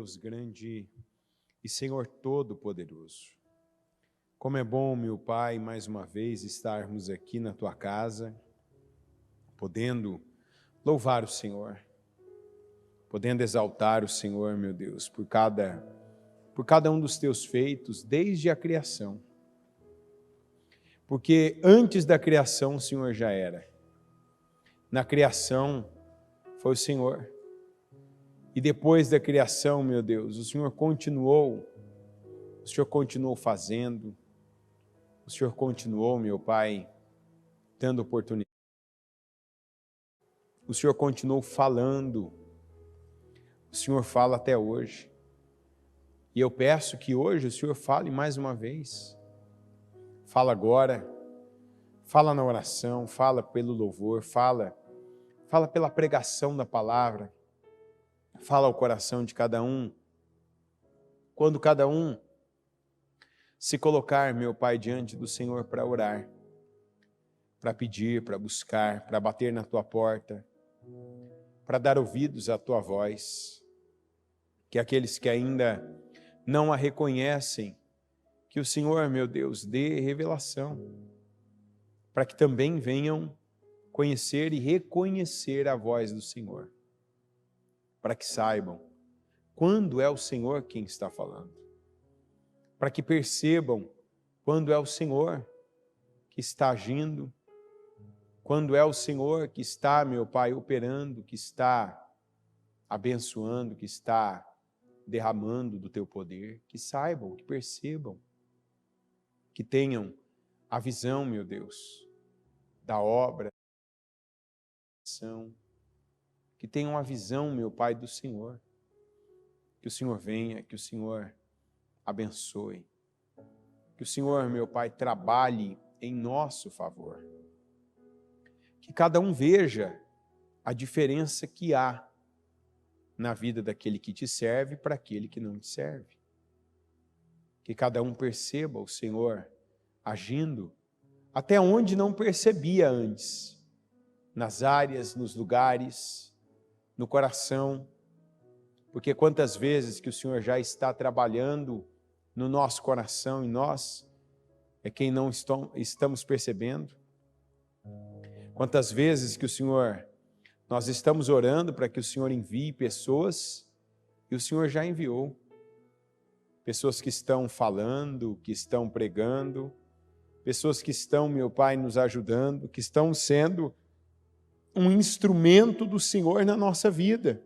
Deus grande e Senhor Todo-Poderoso. Como é bom, meu Pai, mais uma vez estarmos aqui na Tua casa, podendo louvar o Senhor, podendo exaltar o Senhor, meu Deus, por cada um dos Teus feitos, desde a criação. Porque antes da criação o Senhor já era. Na criação foi o Senhor. E depois da criação, meu Deus, o Senhor continuou fazendo, o Senhor continuou, meu Pai, dando oportunidade. O Senhor continuou falando, o Senhor fala até hoje. E eu peço que hoje o Senhor fale mais uma vez. Fala agora, fala na oração, fala pelo louvor, fala pela pregação da palavra, fala ao coração de cada um. Quando cada um se colocar, meu Pai, diante do Senhor para orar, para pedir, para buscar, para bater na Tua porta, para dar ouvidos à Tua voz, que aqueles que ainda não a reconhecem, que o Senhor, meu Deus, dê revelação, para que também venham conhecer e reconhecer a voz do Senhor, para que saibam quando é o Senhor quem está falando, para que percebam quando é o Senhor que está agindo, quando é o Senhor que está, meu Pai, operando, que está abençoando, que está derramando do Teu poder, que saibam, que percebam, que tenham a visão, meu Deus, da obra, que tenham a visão, meu Pai, do Senhor, que o Senhor venha, que o Senhor abençoe, que o Senhor, meu Pai, trabalhe em nosso favor, que cada um veja a diferença que há na vida daquele que te serve para aquele que não te serve, que cada um perceba o Senhor agindo até onde não percebia antes, nas áreas, nos lugares, no coração, porque quantas vezes que o Senhor já está trabalhando no nosso coração e nós é quem não estamos percebendo. Quantas vezes que nós estamos orando para que o Senhor envie pessoas e o Senhor já enviou. Pessoas que estão falando, que estão pregando, pessoas que estão, meu Pai, nos ajudando, que estão sendo um instrumento do Senhor na nossa vida.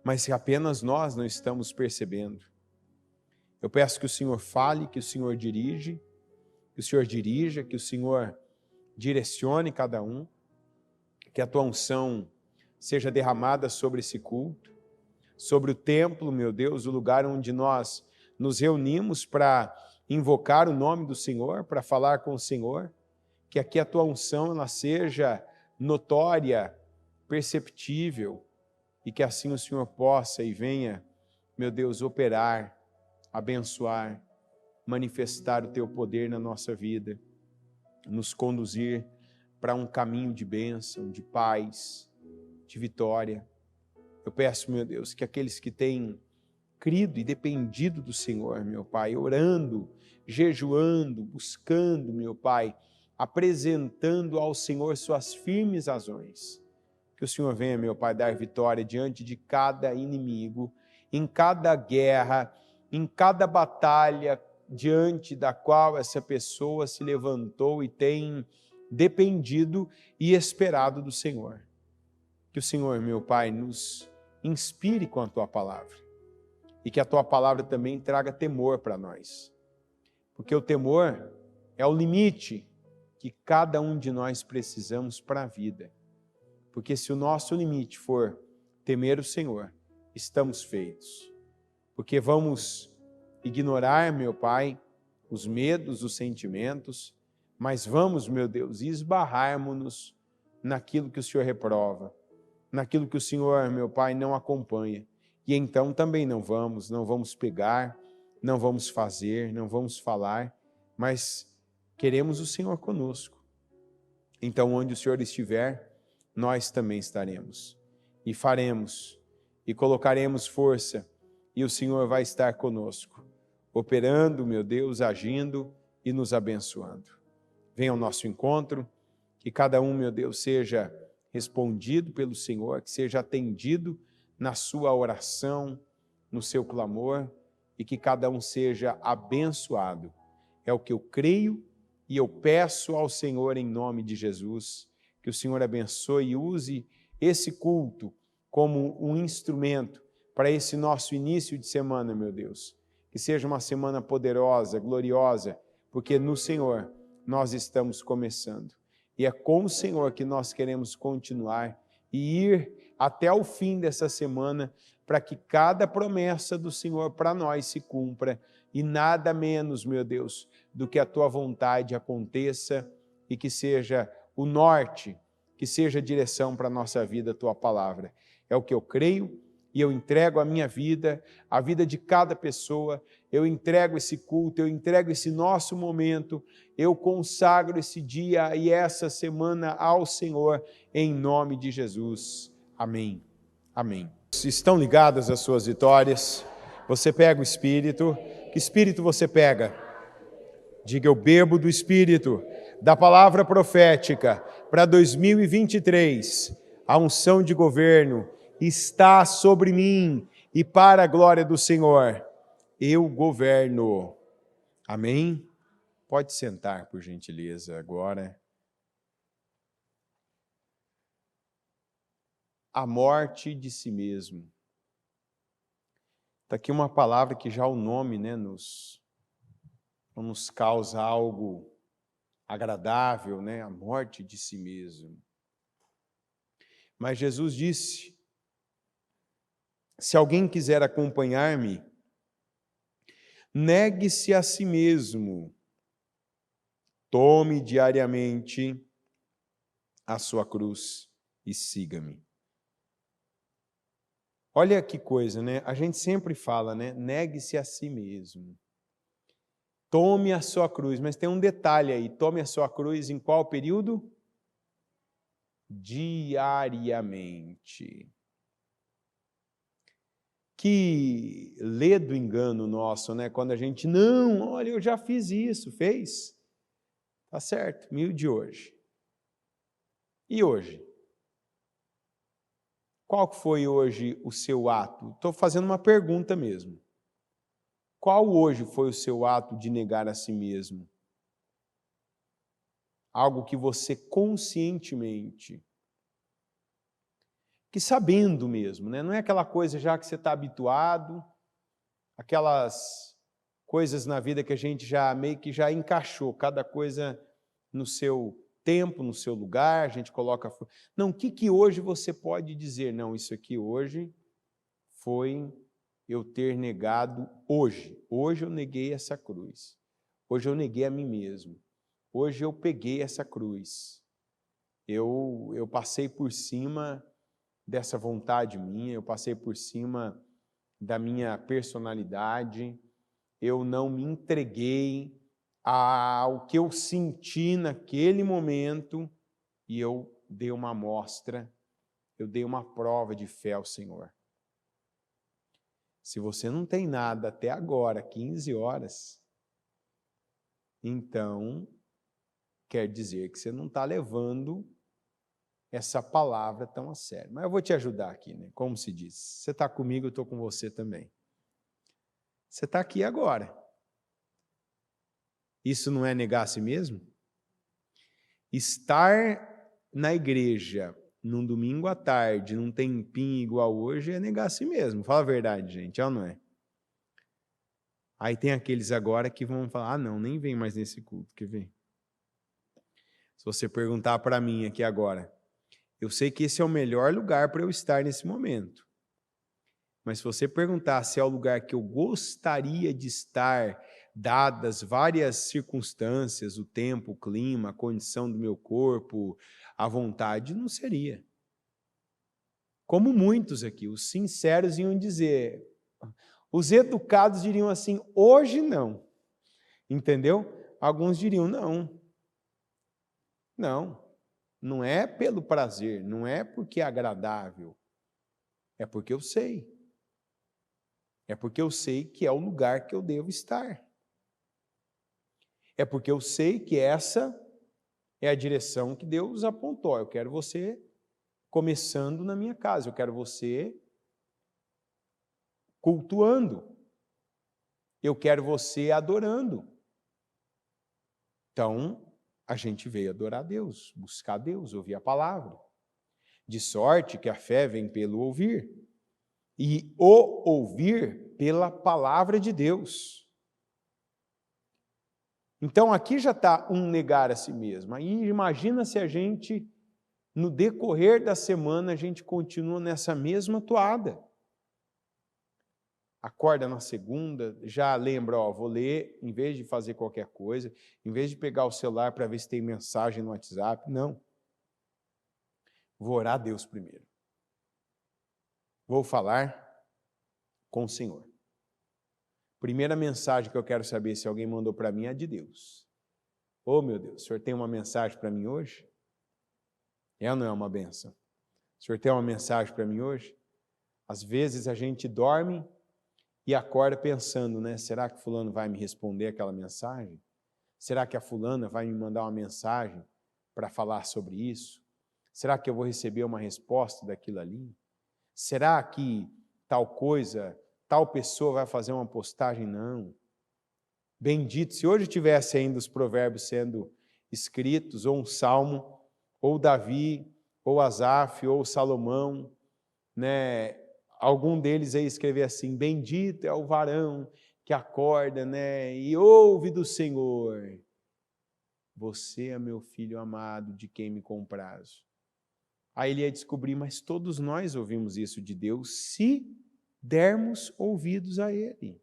Mas que apenas nós não estamos percebendo. Eu peço que o Senhor fale, que o Senhor dirija, que o Senhor direcione cada um, que a Tua unção seja derramada sobre esse culto, sobre o templo, meu Deus, o lugar onde nós nos reunimos para invocar o nome do Senhor, para falar com o Senhor, que aqui a Tua unção ela seja notória, perceptível, e que assim o Senhor possa e venha, meu Deus, operar, abençoar, manifestar o Teu poder na nossa vida, nos conduzir para um caminho de bênção, de paz, de vitória. Eu peço, meu Deus, que aqueles que têm crido e dependido do Senhor, meu Pai, orando, jejuando, buscando, meu Pai, apresentando ao Senhor suas firmes razões, que o Senhor venha, meu Pai, dar vitória diante de cada inimigo, em cada guerra, em cada batalha diante da qual essa pessoa se levantou e tem dependido e esperado do Senhor. Que o Senhor, meu Pai, nos inspire com a Tua palavra e que a Tua palavra também traga temor para nós, porque o temor é o limite que cada um de nós precisamos para a vida, porque se o nosso limite for temer o Senhor, estamos feitos, porque vamos ignorar, meu Pai, os medos, os sentimentos, mas vamos, meu Deus, esbarrarmos-nos naquilo que o Senhor reprova, naquilo que o Senhor, meu Pai, não acompanha. E então também não vamos pegar, não vamos fazer, não vamos falar, mas queremos o Senhor conosco. Então, onde o Senhor estiver, nós também estaremos. E faremos e colocaremos força, e o Senhor vai estar conosco, operando, meu Deus, agindo e nos abençoando. Venha ao nosso encontro, que cada um, meu Deus, seja respondido pelo Senhor, que seja atendido na sua oração, no seu clamor, e que cada um seja abençoado. É o que eu creio e eu peço ao Senhor em nome de Jesus, que o Senhor abençoe e use esse culto como um instrumento para esse nosso início de semana, meu Deus. Que seja uma semana poderosa, gloriosa, porque no Senhor nós estamos começando. E é com o Senhor que nós queremos continuar e ir até o fim dessa semana, para que cada promessa do Senhor para nós se cumpra e nada menos, meu Deus, do que a Tua vontade aconteça e que seja o norte, que seja a direção para a nossa vida, a Tua palavra. É o que eu creio e eu entrego a minha vida, a vida de cada pessoa, eu entrego esse culto, eu entrego esse nosso momento, eu consagro esse dia e essa semana ao Senhor, em nome de Jesus. Amém. Amém. Estão ligadas as suas vitórias? Você pega o Espírito. Que Espírito você pega? Diga, eu bebo do Espírito, da palavra profética para 2023. A unção de governo está sobre mim e para a glória do Senhor, eu governo. Amém? Pode sentar, por gentileza, agora. A morte de si mesmo. Está aqui uma palavra que já o nome, né, nos causa algo agradável, né? A morte de si mesmo. Mas Jesus disse, se alguém quiser acompanhar-me, negue-se a si mesmo, tome diariamente a sua cruz e siga-me. Olha que coisa, né? A gente sempre fala, né? Negue-se a si mesmo. Tome a sua cruz, mas tem um detalhe aí, tome a sua cruz em qual período? Diariamente. Que ledo engano nosso, né? Quando a gente, não, olha, eu já fiz isso, fez? Tá certo, meio de hoje. E hoje? Qual foi hoje o seu ato? Estou fazendo uma pergunta mesmo. Qual hoje foi o seu ato de negar a si mesmo? Algo que você conscientemente, que sabendo mesmo, né? Não é aquela coisa já que você está habituado, aquelas coisas na vida que a gente já meio que já encaixou, cada coisa no seu tempo, no seu lugar, a gente coloca... Não, o que hoje você pode dizer? Não, isso aqui hoje foi eu ter negado hoje. Hoje eu neguei essa cruz. Hoje eu neguei a mim mesmo. Hoje eu peguei essa cruz. Eu passei por cima dessa vontade minha, eu passei por cima da minha personalidade, eu não me entreguei ao que eu senti naquele momento e eu dei uma amostra, eu dei uma prova de fé ao Senhor. Se você não tem nada até agora, 15 horas, então quer dizer que você não está levando essa palavra tão a sério. Mas eu vou te ajudar aqui, né? Como se diz, você está comigo, eu estou com você também. Você está aqui agora. Isso não é negar a si mesmo? Estar na igreja num domingo à tarde, num tempinho igual hoje, é negar a si mesmo. Fala a verdade, gente, é ou não é? Aí tem aqueles agora que vão falar, ah, não, nem vem mais nesse culto, quer ver? Se você perguntar para mim aqui agora, eu sei que esse é o melhor lugar para eu estar nesse momento. Mas se você perguntar se é o lugar que eu gostaria de estar, dadas várias circunstâncias, o tempo, o clima, a condição do meu corpo, a vontade, não seria. Como muitos aqui, os sinceros iam dizer, os educados diriam assim, hoje não. Entendeu? Alguns diriam, não. Não, não é pelo prazer, não é porque é agradável. É porque eu sei. É porque eu sei que é o lugar que eu devo estar. É porque eu sei que essa é a direção que Deus apontou. Eu quero você começando na minha casa. Eu quero você cultuando. Eu quero você adorando. Então, a gente veio adorar Deus, buscar Deus, ouvir a palavra. De sorte que a fé vem pelo ouvir, e o ouvir pela palavra de Deus. Então, aqui já está um negar a si mesmo. Aí imagina se a gente, no decorrer da semana, a gente continua nessa mesma toada. Acorda na segunda, já lembra, vou ler, em vez de fazer qualquer coisa, em vez de pegar o celular para ver se tem mensagem no WhatsApp, não. Vou orar a Deus primeiro. Vou falar com o Senhor. Primeira mensagem que eu quero saber se alguém mandou para mim é de Deus. Ô, meu Deus, o Senhor tem uma mensagem para mim hoje? É ou não é uma benção? O Senhor tem uma mensagem para mim hoje? Às vezes a gente dorme e acorda pensando, né? Será que fulano vai me responder aquela mensagem? Será que a fulana vai me mandar uma mensagem para falar sobre isso? Será que eu vou receber uma resposta daquilo ali? Será que tal coisa, tal pessoa vai fazer uma postagem? Não. Bendito, se hoje tivesse ainda os provérbios sendo escritos, ou um salmo, ou Davi, ou Asaf, ou Salomão, né? Algum deles aí escrever assim: bendito é o varão que acorda, né, e ouve do Senhor. Você é meu filho amado, de quem me comprazo. Aí ele ia descobrir, mas todos nós ouvimos isso de Deus se dermos ouvidos a Ele.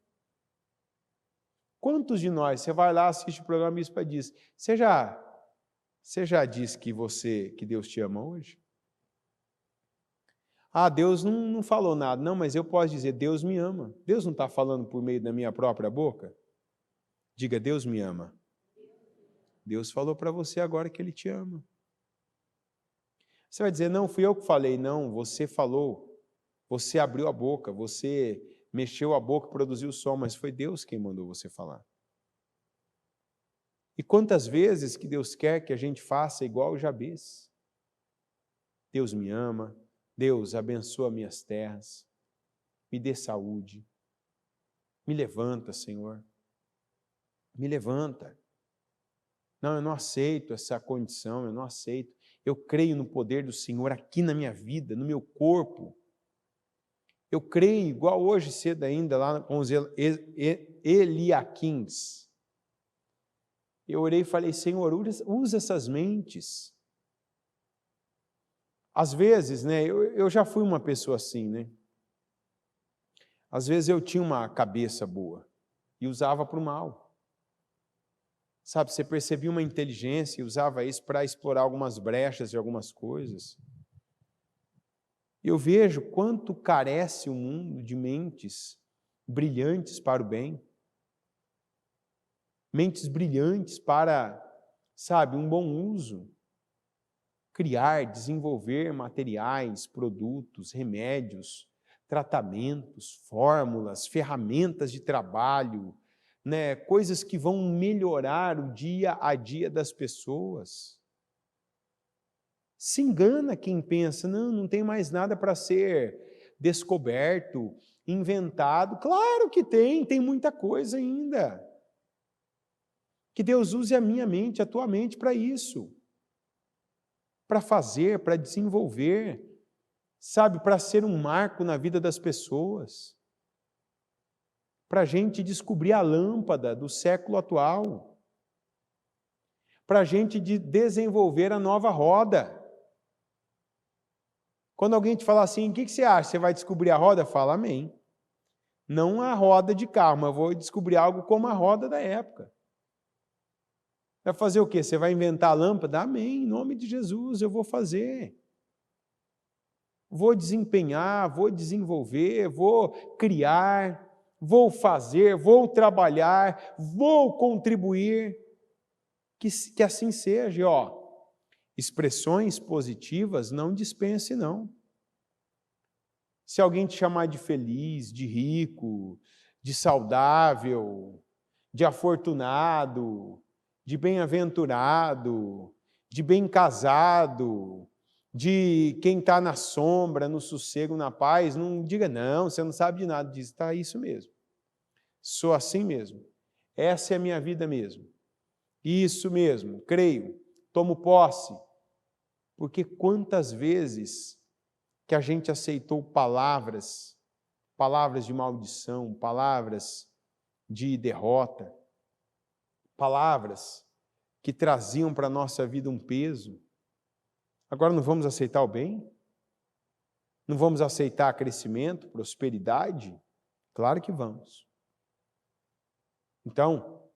Quantos de nós, você vai lá, assiste o programa e isso diz, você já disse que Deus te ama hoje? Ah, Deus não falou nada. Não, mas eu posso dizer, Deus me ama. Deus não está falando por meio da minha própria boca? Diga, Deus me ama. Deus falou para você agora que Ele te ama. Você vai dizer, não, fui eu que falei. Não, você falou, você abriu a boca, você mexeu a boca, produziu o som, mas foi Deus quem mandou você falar. E quantas vezes que Deus quer que a gente faça igual o Jabez? Deus me ama, Deus abençoa minhas terras, me dê saúde, me levanta, Senhor, me levanta. Não, eu não aceito essa condição, eu não aceito. Eu creio no poder do Senhor aqui na minha vida, no meu corpo. Eu creio, igual hoje cedo ainda, lá com os Eliaquins. Eu orei e falei, Senhor, usa essas mentes. Às vezes, né, eu já fui uma pessoa assim, né? Às vezes eu tinha uma cabeça boa e usava para o mal. Sabe, você percebia uma inteligência e usava isso para explorar algumas brechas de algumas coisas. Eu vejo quanto carece o mundo de mentes brilhantes para o bem. Mentes brilhantes para, sabe, um bom uso. Criar, desenvolver materiais, produtos, remédios, tratamentos, fórmulas, ferramentas de trabalho, né, coisas que vão melhorar o dia a dia das pessoas. Se engana quem pensa, não tem mais nada para ser descoberto, inventado. Claro que tem muita coisa ainda. Que Deus use a minha mente, a tua mente para isso. Para fazer, para desenvolver, sabe, para ser um marco na vida das pessoas. Para a gente descobrir a lâmpada do século atual, para a gente desenvolver a nova roda. Quando alguém te falar assim, o que você acha? Você vai descobrir a roda? Fala amém. Não a roda de carro, mas vou descobrir algo como a roda da época. Vai fazer o quê? Você vai inventar a lâmpada? Amém, em nome de Jesus eu vou fazer. Vou desempenhar, vou desenvolver, vou criar, vou fazer, vou trabalhar, vou contribuir. Que assim seja, ó. Expressões positivas não dispense, não. Se alguém te chamar de feliz, de rico, de saudável, de afortunado, de bem-aventurado, de bem casado, de quem está na sombra, no sossego, na paz, não diga não, você não sabe de nada disso. Está isso mesmo. Sou assim mesmo. Essa é a minha vida mesmo. Isso mesmo, creio, tomo posse. Porque quantas vezes que a gente aceitou palavras de maldição, palavras de derrota, palavras que traziam para a nossa vida um peso. Agora não vamos aceitar o bem? Não vamos aceitar crescimento, prosperidade? Claro que vamos. Então,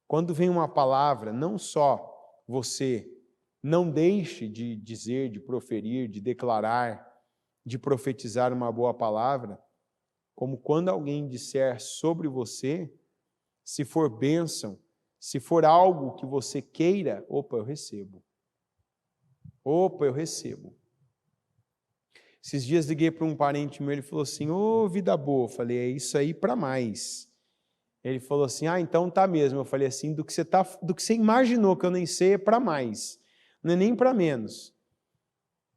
quando vem uma palavra, não só você não deixe de dizer, de proferir, de declarar, de profetizar uma boa palavra, como quando alguém disser sobre você, se for bênção, se for algo que você queira, opa, eu recebo. Opa, eu recebo. Esses dias liguei para um parente meu, ele falou assim, ô, vida boa. Eu falei, é isso aí para mais. Ele falou assim, então tá mesmo. Eu falei assim, do que você imaginou que eu nem sei é para mais, não é nem para menos.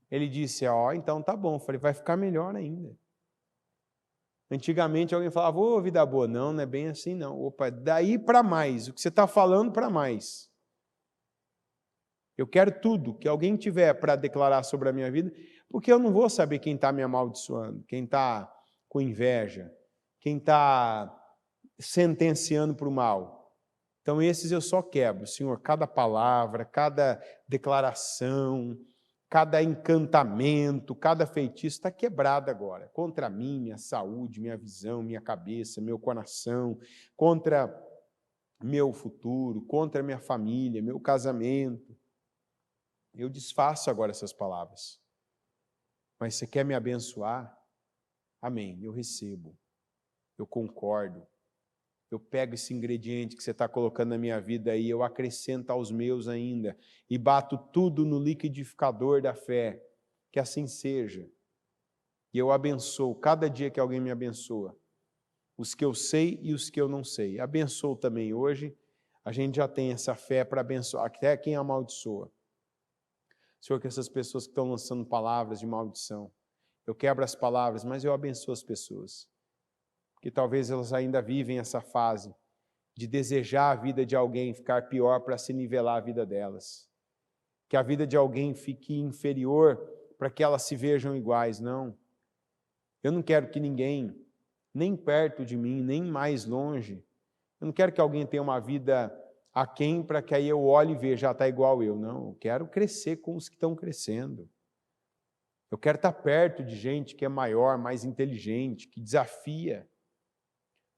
Ele disse, então tá bom. Eu falei, vai ficar melhor ainda. Antigamente alguém falava, ô, vida boa. Não, não é bem assim não. Opa, daí para mais, o que você está falando para mais. Eu quero tudo que alguém tiver para declarar sobre a minha vida, porque eu não vou saber quem está me amaldiçoando, quem está com inveja, quem está sentenciando para o mal. Então esses eu só quebro, Senhor, cada palavra, cada declaração, cada encantamento, cada feitiço está quebrado agora, contra mim, minha saúde, minha visão, minha cabeça, meu coração, contra meu futuro, contra minha família, meu casamento. Eu desfaço agora essas palavras. Mas você quer me abençoar? Amém, eu recebo. Eu concordo. Eu pego esse ingrediente que você está colocando na minha vida aí, eu acrescento aos meus ainda e bato tudo no liquidificador da fé. Que assim seja. E eu abençoo cada dia que alguém me abençoa. Os que eu sei e os que eu não sei. Abençoo também hoje. A gente já tem essa fé para abençoar até quem amaldiçoa. Senhor, que essas pessoas que estão lançando palavras de maldição, eu quebro as palavras, mas eu abençoo as pessoas, que talvez elas ainda vivem essa fase de desejar a vida de alguém ficar pior para se nivelar a vida delas, que a vida de alguém fique inferior para que elas se vejam iguais. Não, eu não quero que ninguém, nem perto de mim, nem mais longe, eu não quero que alguém tenha uma vida aquém para que aí eu olhe e veja, está igual eu. Não, eu quero crescer com os que estão crescendo. Eu quero estar perto de gente que é maior, mais inteligente, que desafia.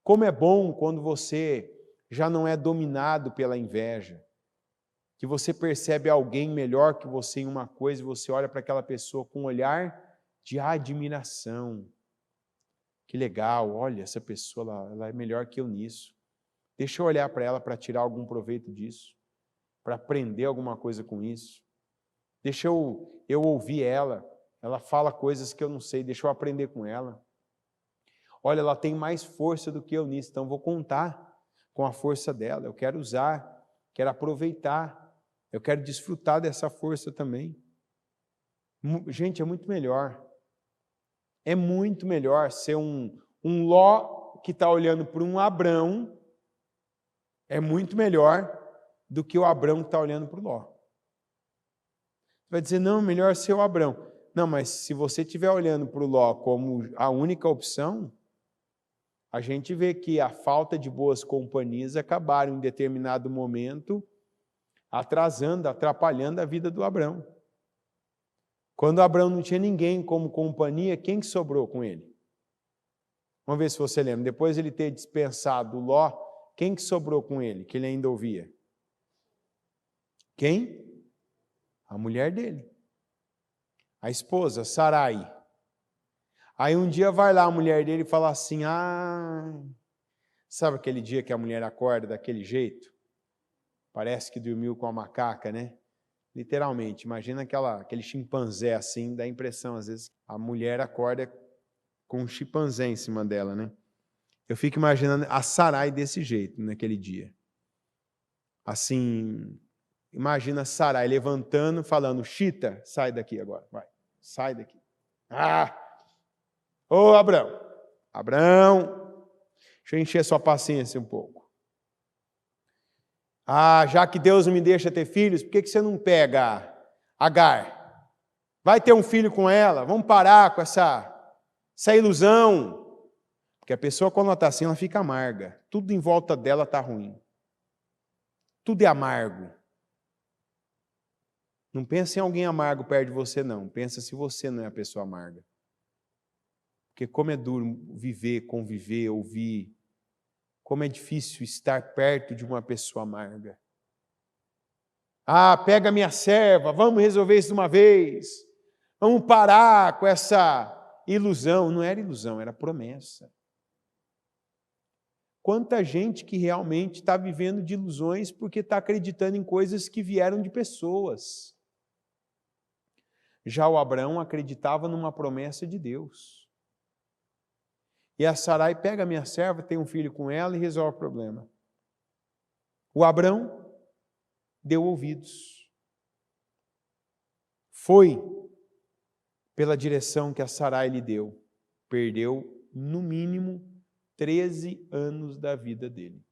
Como é bom quando você já não é dominado pela inveja, que você percebe alguém melhor que você em uma coisa e você olha para aquela pessoa com um olhar de admiração. Que legal, olha, essa pessoa ela é melhor que eu nisso. Deixa eu olhar para ela para tirar algum proveito disso, para aprender alguma coisa com isso. Deixa eu ouvir ela fala coisas que eu não sei, deixa eu aprender com ela. Olha, ela tem mais força do que eu nisso, então vou contar com a força dela. Eu quero usar, quero aproveitar, eu quero desfrutar dessa força também. Gente, é muito melhor. É muito melhor ser um Ló que está olhando para um Abrão. É muito melhor do que o Abrão que está olhando para o Ló. Você vai dizer, não, melhor ser o Abrão. Não, mas se você estiver olhando para o Ló como a única opção, a gente vê que a falta de boas companhias acabaram em determinado momento atrasando, atrapalhando a vida do Abrão. Quando Abrão não tinha ninguém como companhia, quem que sobrou com ele? Vamos ver se você lembra. Depois de ele ter dispensado Ló, quem que sobrou com ele, que ele ainda ouvia? Quem? A mulher dele. A esposa, Sarai. Aí um dia vai lá a mulher dele e fala assim, sabe aquele dia que a mulher acorda daquele jeito? Parece que dormiu com a macaca, né? Literalmente, imagina aquele chimpanzé assim, dá a impressão às vezes, a mulher acorda com um chimpanzé em cima dela, né? Eu fico imaginando a Sarai desse jeito, naquele dia. Assim, imagina a Sarai levantando, falando, Chita, sai daqui agora, vai, sai daqui. Ah! Ô, Abrão, Abrão, deixa eu encher sua paciência um pouco. Ah, já que Deus não me deixa ter filhos, por que você não pega Agar? Vai ter um filho com ela, vamos parar com essa ilusão. Porque a pessoa, quando ela está assim, ela fica amarga. Tudo em volta dela está ruim. Tudo é amargo. Não pensa em alguém amargo perto de você, não. Pensa se você não é a pessoa amarga. Porque como é duro viver, conviver, ouvir. Como é difícil estar perto de uma pessoa amarga. Ah, pega minha serva, vamos resolver isso de uma vez. Vamos parar com essa ilusão. Não era ilusão, era promessa. Quanta gente que realmente está vivendo de ilusões porque está acreditando em coisas que vieram de pessoas. Já o Abraão acreditava numa promessa de Deus. E a Sarai pega a minha serva, tem um filho com ela e resolve o problema. O Abraão deu ouvidos. Foi pela direção que a Sarai lhe deu. Perdeu, no mínimo, 13 anos da vida dele.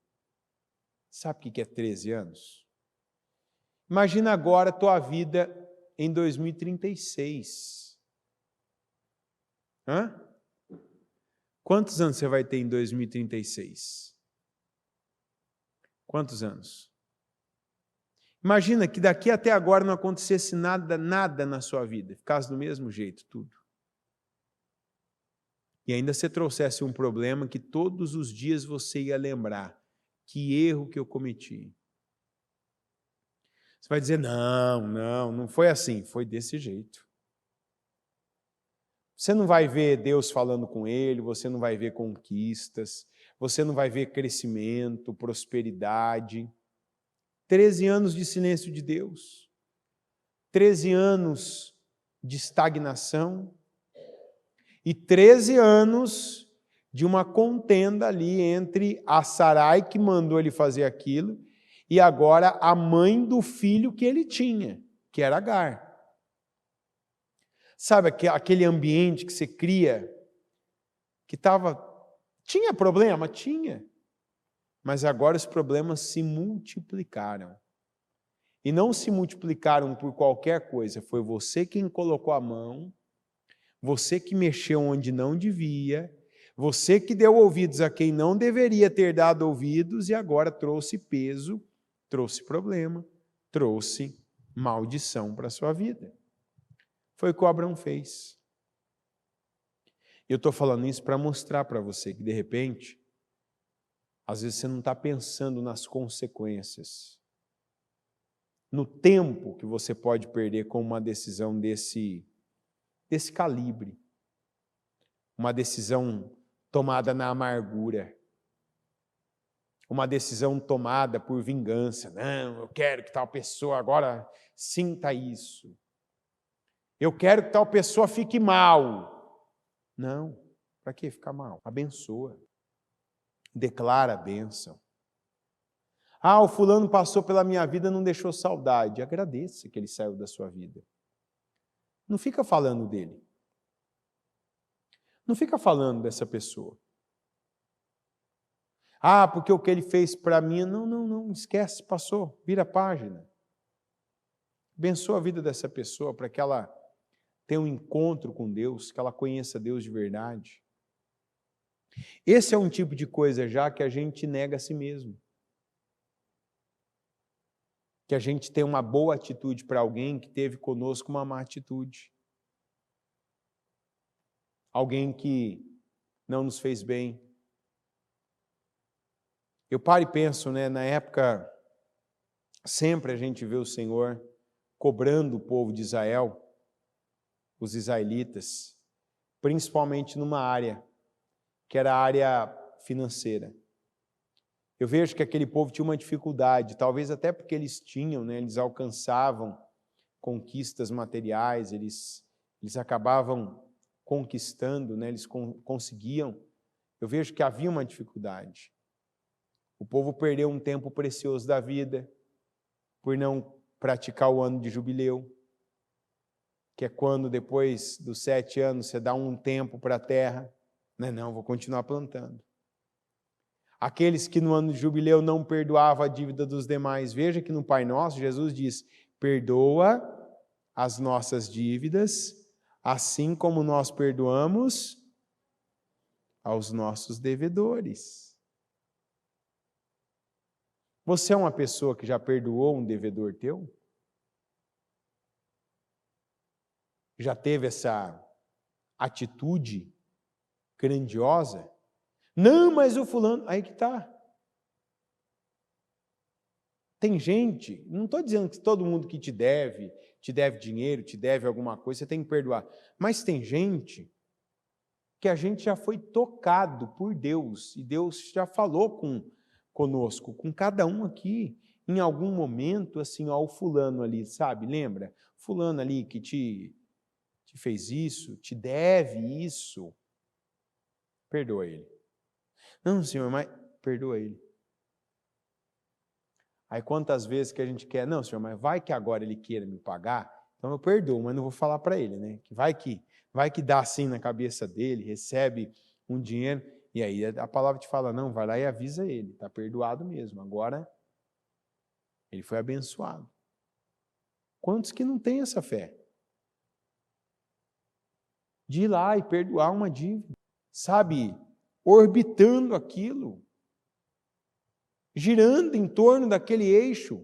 Sabe o que é 13 anos? Imagina agora a tua vida em 2036. Hã? Quantos anos você vai ter em 2036? Quantos anos? Imagina que daqui até agora não acontecesse nada na sua vida, ficasse do mesmo jeito, tudo. E ainda você trouxesse um problema que todos os dias você ia lembrar. Que erro que eu cometi. Você vai dizer, não foi assim, foi desse jeito. Você não vai ver Deus falando com ele, você não vai ver conquistas, você não vai ver crescimento, prosperidade. 13 anos de silêncio de Deus. 13 anos de estagnação. E 13 anos de uma contenda ali entre a Sarai, que mandou ele fazer aquilo, e agora a mãe do filho que ele tinha, que era Agar. Sabe aquele ambiente que você cria, que tinha problema? Tinha. Mas agora os problemas se multiplicaram. E não se multiplicaram por qualquer coisa, foi você quem colocou a mão, você que mexeu onde não devia, você que deu ouvidos a quem não deveria ter dado ouvidos e agora trouxe peso, trouxe problema, trouxe maldição para a sua vida. Foi o que o Abraão fez. Eu estou falando isso para mostrar para você que, de repente, às vezes você não está pensando nas consequências, no tempo que você pode perder com uma decisão desse calibre, uma decisão tomada na amargura, uma decisão tomada por vingança. Não, eu quero que tal pessoa agora sinta isso. Eu quero que tal pessoa fique mal. Não, para que ficar mal? Abençoa. Declara a bênção. Ah, o fulano passou pela minha vida e não deixou saudade. Agradeça que ele saiu da sua vida. Não fica falando dele. Não fica falando dessa pessoa. Ah, porque o que ele fez para mim... Não, esquece, passou, vira a página. Abençoa a vida dessa pessoa para que ela tenha um encontro com Deus, que ela conheça Deus de verdade. Esse é um tipo de coisa já que a gente nega a si mesmo. Que a gente tem uma boa atitude para alguém que teve conosco uma má atitude. Alguém que não nos fez bem. Eu paro e penso, na época, sempre a gente vê o Senhor cobrando o povo de Israel, os israelitas, principalmente numa área, que era a área financeira. Eu vejo que aquele povo tinha uma dificuldade, talvez até porque eles tinham, eles alcançavam conquistas materiais, eles acabavam conquistando, né? Eles conseguiam, eu vejo que havia uma dificuldade. O povo perdeu um tempo precioso da vida por não praticar o ano de jubileu, que é quando depois dos 7 anos você dá um tempo para a terra. Não, vou continuar plantando. Aqueles que no ano de jubileu não perdoavam a dívida dos demais. Veja que no Pai Nosso, Jesus diz, perdoa as nossas dívidas, assim como nós perdoamos aos nossos devedores. Você é uma pessoa que já perdoou um devedor teu? Já teve essa atitude grandiosa? Não, mas o fulano... Aí que está. Tem gente, não estou dizendo que todo mundo que te deve dinheiro, te deve alguma coisa, você tem que perdoar. Mas tem gente que a gente já foi tocado por Deus, e Deus já falou conosco, com cada um aqui, em algum momento, assim, ó, o fulano ali, sabe, lembra? Fulano ali que te fez isso, te deve isso, perdoa ele. Não, senhor, mas perdoa ele. Aí quantas vezes que a gente quer, não, senhor, mas vai que agora ele queira me pagar, então eu perdoo, mas não vou falar para ele, né? Que vai que dá assim na cabeça dele, recebe um dinheiro, e aí a palavra te fala, não, vai lá e avisa ele, está perdoado mesmo, agora ele foi abençoado. Quantos que não têm essa fé? De ir lá e perdoar uma dívida, sabe, orbitando aquilo, girando em torno daquele eixo.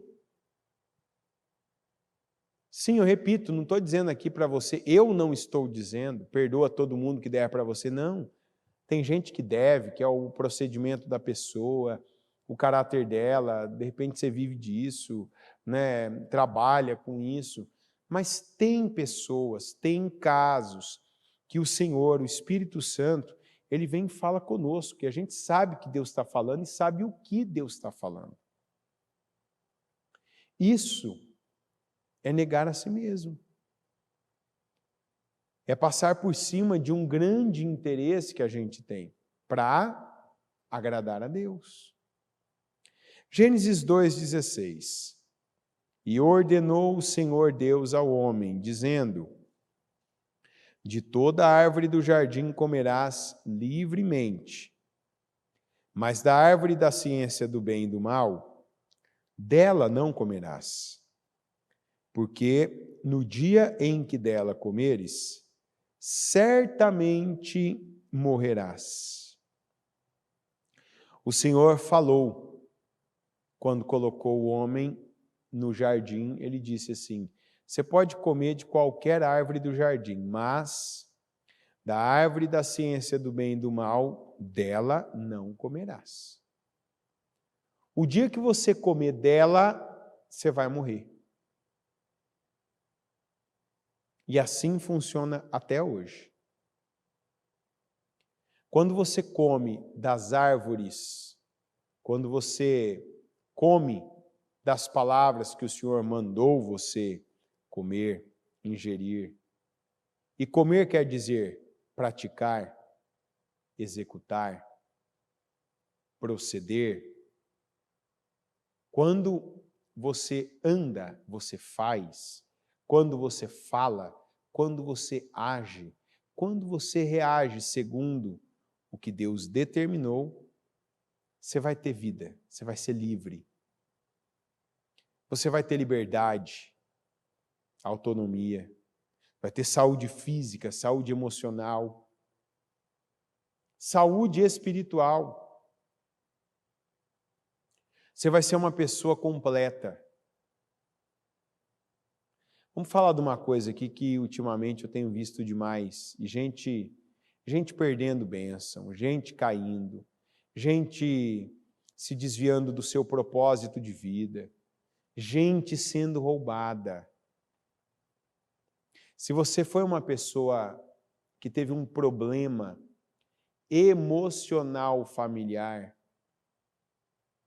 Sim, eu repito, não estou dizendo aqui para você, eu não estou dizendo, perdoa todo mundo que der para você, não. Tem gente que deve, que é o procedimento da pessoa, o caráter dela, de repente você vive disso, né, trabalha com isso, mas tem pessoas, tem casos que o Senhor, o Espírito Santo, ele vem e fala conosco, que a gente sabe que Deus está falando e sabe o que Deus está falando. Isso é negar a si mesmo. É passar por cima de um grande interesse que a gente tem para agradar a Deus. Gênesis 2,16. E ordenou o Senhor Deus ao homem, dizendo, de toda árvore do jardim comerás livremente, mas da árvore da ciência do bem e do mal, dela não comerás, porque no dia em que dela comeres, certamente morrerás. O Senhor falou, quando colocou o homem no jardim, ele disse assim, você pode comer de qualquer árvore do jardim, mas da árvore da ciência do bem e do mal, dela não comerás. O dia que você comer dela, você vai morrer. E assim funciona até hoje. Quando você come das árvores, quando você come das palavras que o Senhor mandou você comer, ingerir, e comer quer dizer praticar, executar, proceder. Quando você anda, você faz. Quando você fala, quando você age, quando você reage segundo o que Deus determinou, você vai ter vida, você vai ser livre. Você vai ter liberdade, autonomia, vai ter saúde física, saúde emocional, saúde espiritual. Você vai ser uma pessoa completa. Vamos falar de uma coisa aqui que ultimamente eu tenho visto demais, e gente perdendo bênção, gente caindo, gente se desviando do seu propósito de vida, gente sendo roubada. Se você foi uma pessoa que teve um problema emocional familiar,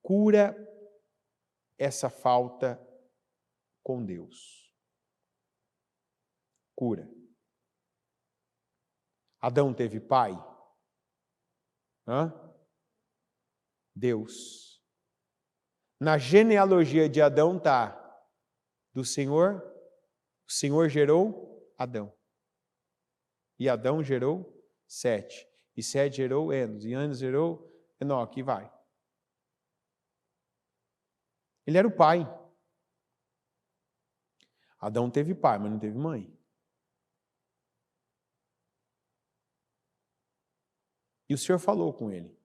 cura essa falta com Deus. Cura. Adão teve pai? Hã? Deus. Na genealogia de Adão está do Senhor, o Senhor gerou Adão. E Adão gerou Sete. E Sete gerou Enos. E Enos gerou Enoque. E vai. Ele era o pai. Adão teve pai, mas não teve mãe. E o Senhor falou com ele.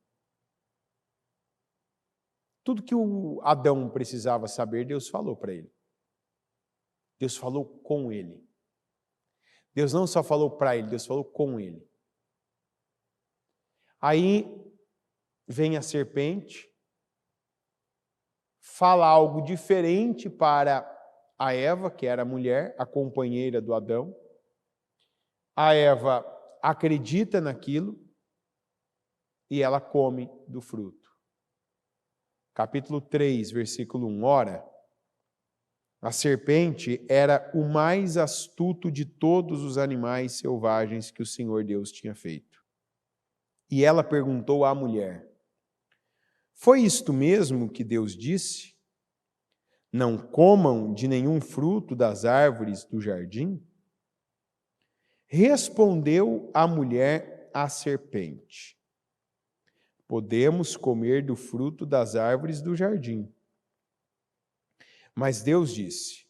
Tudo que o Adão precisava saber, Deus falou para ele. Deus falou com ele. Deus não só falou para ele, Deus falou com ele. Aí vem a serpente, fala algo diferente para a Eva, que era a mulher, a companheira do Adão. A Eva acredita naquilo e ela come do fruto. Capítulo 3, versículo 1. Ora, a serpente era o mais astuto de todos os animais selvagens que o Senhor Deus tinha feito. E ela perguntou à mulher: foi isto mesmo que Deus disse? Não comam de nenhum fruto das árvores do jardim? Respondeu a mulher à serpente: podemos comer do fruto das árvores do jardim. Mas Deus disse: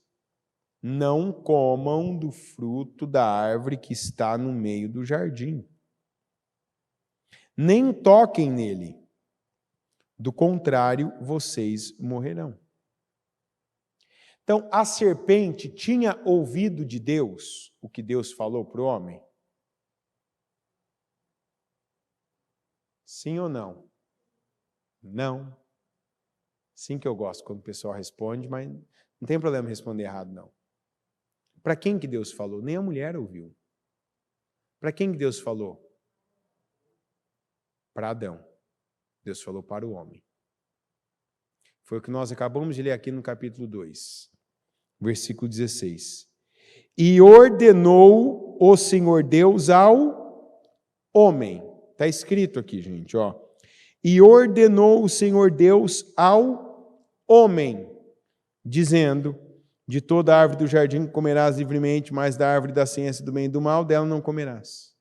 não comam do fruto da árvore que está no meio do jardim. Nem toquem nele, do contrário, vocês morrerão. Então, a serpente tinha ouvido de Deus o que Deus falou para o homem? Sim ou não? Não. Sim que eu gosto quando o pessoal responde, mas não tem problema responder errado, não. Para quem que Deus falou? Nem a mulher ouviu. Para quem que Deus falou? Para Adão. Deus falou para o homem. Foi o que nós acabamos de ler aqui no capítulo 2, versículo 16. E ordenou o Senhor Deus ao homem. Está escrito aqui, gente, ó. E ordenou o Senhor Deus ao homem, dizendo: de toda a árvore do jardim comerás livremente, mas da árvore da ciência do bem e do mal, dela não comerás.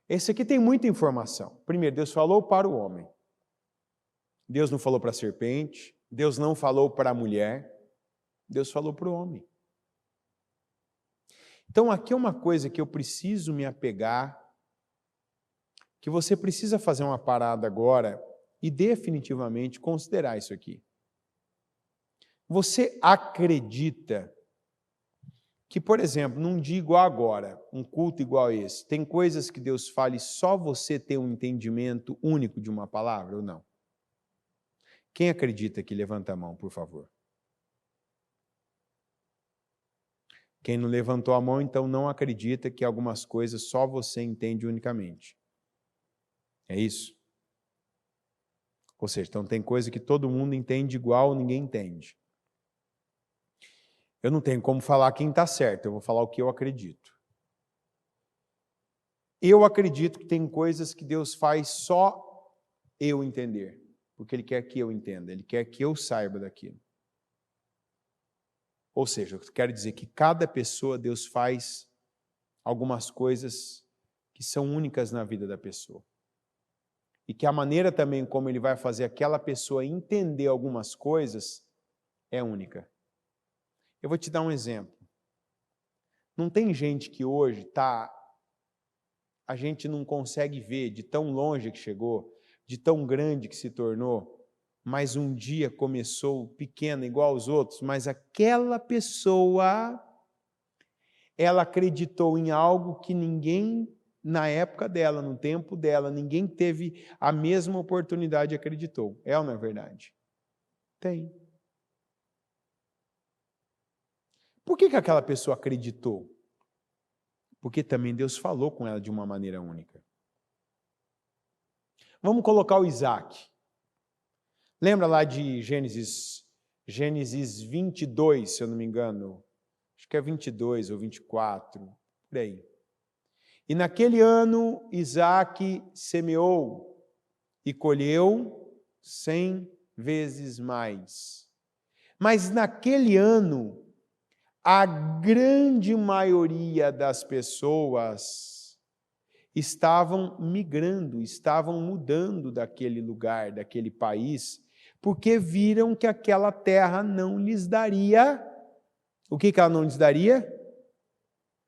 Esse aqui tem muita informação. Primeiro, Deus falou para o homem. Deus não falou para a serpente, Deus não falou para a mulher, Deus falou para o homem. Então, aqui é uma coisa que eu preciso me apegar, que você precisa fazer uma parada agora e definitivamente considerar isso aqui. Você acredita que, por exemplo, num dia igual agora, um culto igual esse, tem coisas que Deus fala e só você tem um entendimento único de uma palavra ou não? Quem acredita aqui, levanta a mão, por favor. Quem não levantou a mão, então não acredita que algumas coisas só você entende unicamente. É isso? Ou seja, então tem coisa que todo mundo entende igual, ninguém entende. Eu não tenho como falar quem está certo, eu vou falar o que eu acredito. Eu acredito que tem coisas que Deus faz só eu entender, porque Ele quer que eu entenda, Ele quer que eu saiba daquilo. Ou seja, eu quero dizer que cada pessoa, Deus faz algumas coisas que são únicas na vida da pessoa. E que a maneira também como Ele vai fazer aquela pessoa entender algumas coisas é única. Eu vou te dar um exemplo. Não tem gente que hoje a gente não consegue ver de tão longe que chegou, de tão grande que se tornou, mas um dia começou pequena igual aos outros, mas aquela pessoa, ela acreditou em algo que ninguém, na época dela, no tempo dela, ninguém teve a mesma oportunidade e acreditou. É ou não é verdade? Tem. Por que aquela pessoa acreditou? Porque também Deus falou com ela de uma maneira única. Vamos colocar o Isaac. Lembra lá de Gênesis 22, se eu não me engano? Acho que é 22 ou 24, por aí. E naquele ano, Isaque semeou e colheu 100 vezes mais. Mas naquele ano, a grande maioria das pessoas estavam migrando, estavam mudando daquele lugar, daquele país, porque viram que aquela terra não lhes daria. O que ela não lhes daria?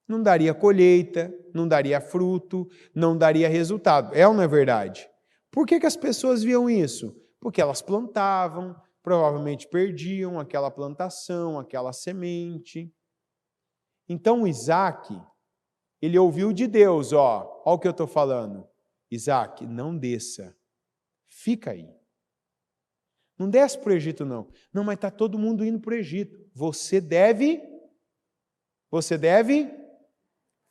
Não daria colheita, não daria fruto, não daria resultado. É ou não é verdade? Por que as pessoas viam isso? Porque elas plantavam, provavelmente perdiam aquela plantação, aquela semente. Então Isaque, ele ouviu de Deus, ó o que eu estou falando. Isaque, não desça, fica aí. Não desce para o Egito, não. Não, mas está todo mundo indo para o Egito. Você deve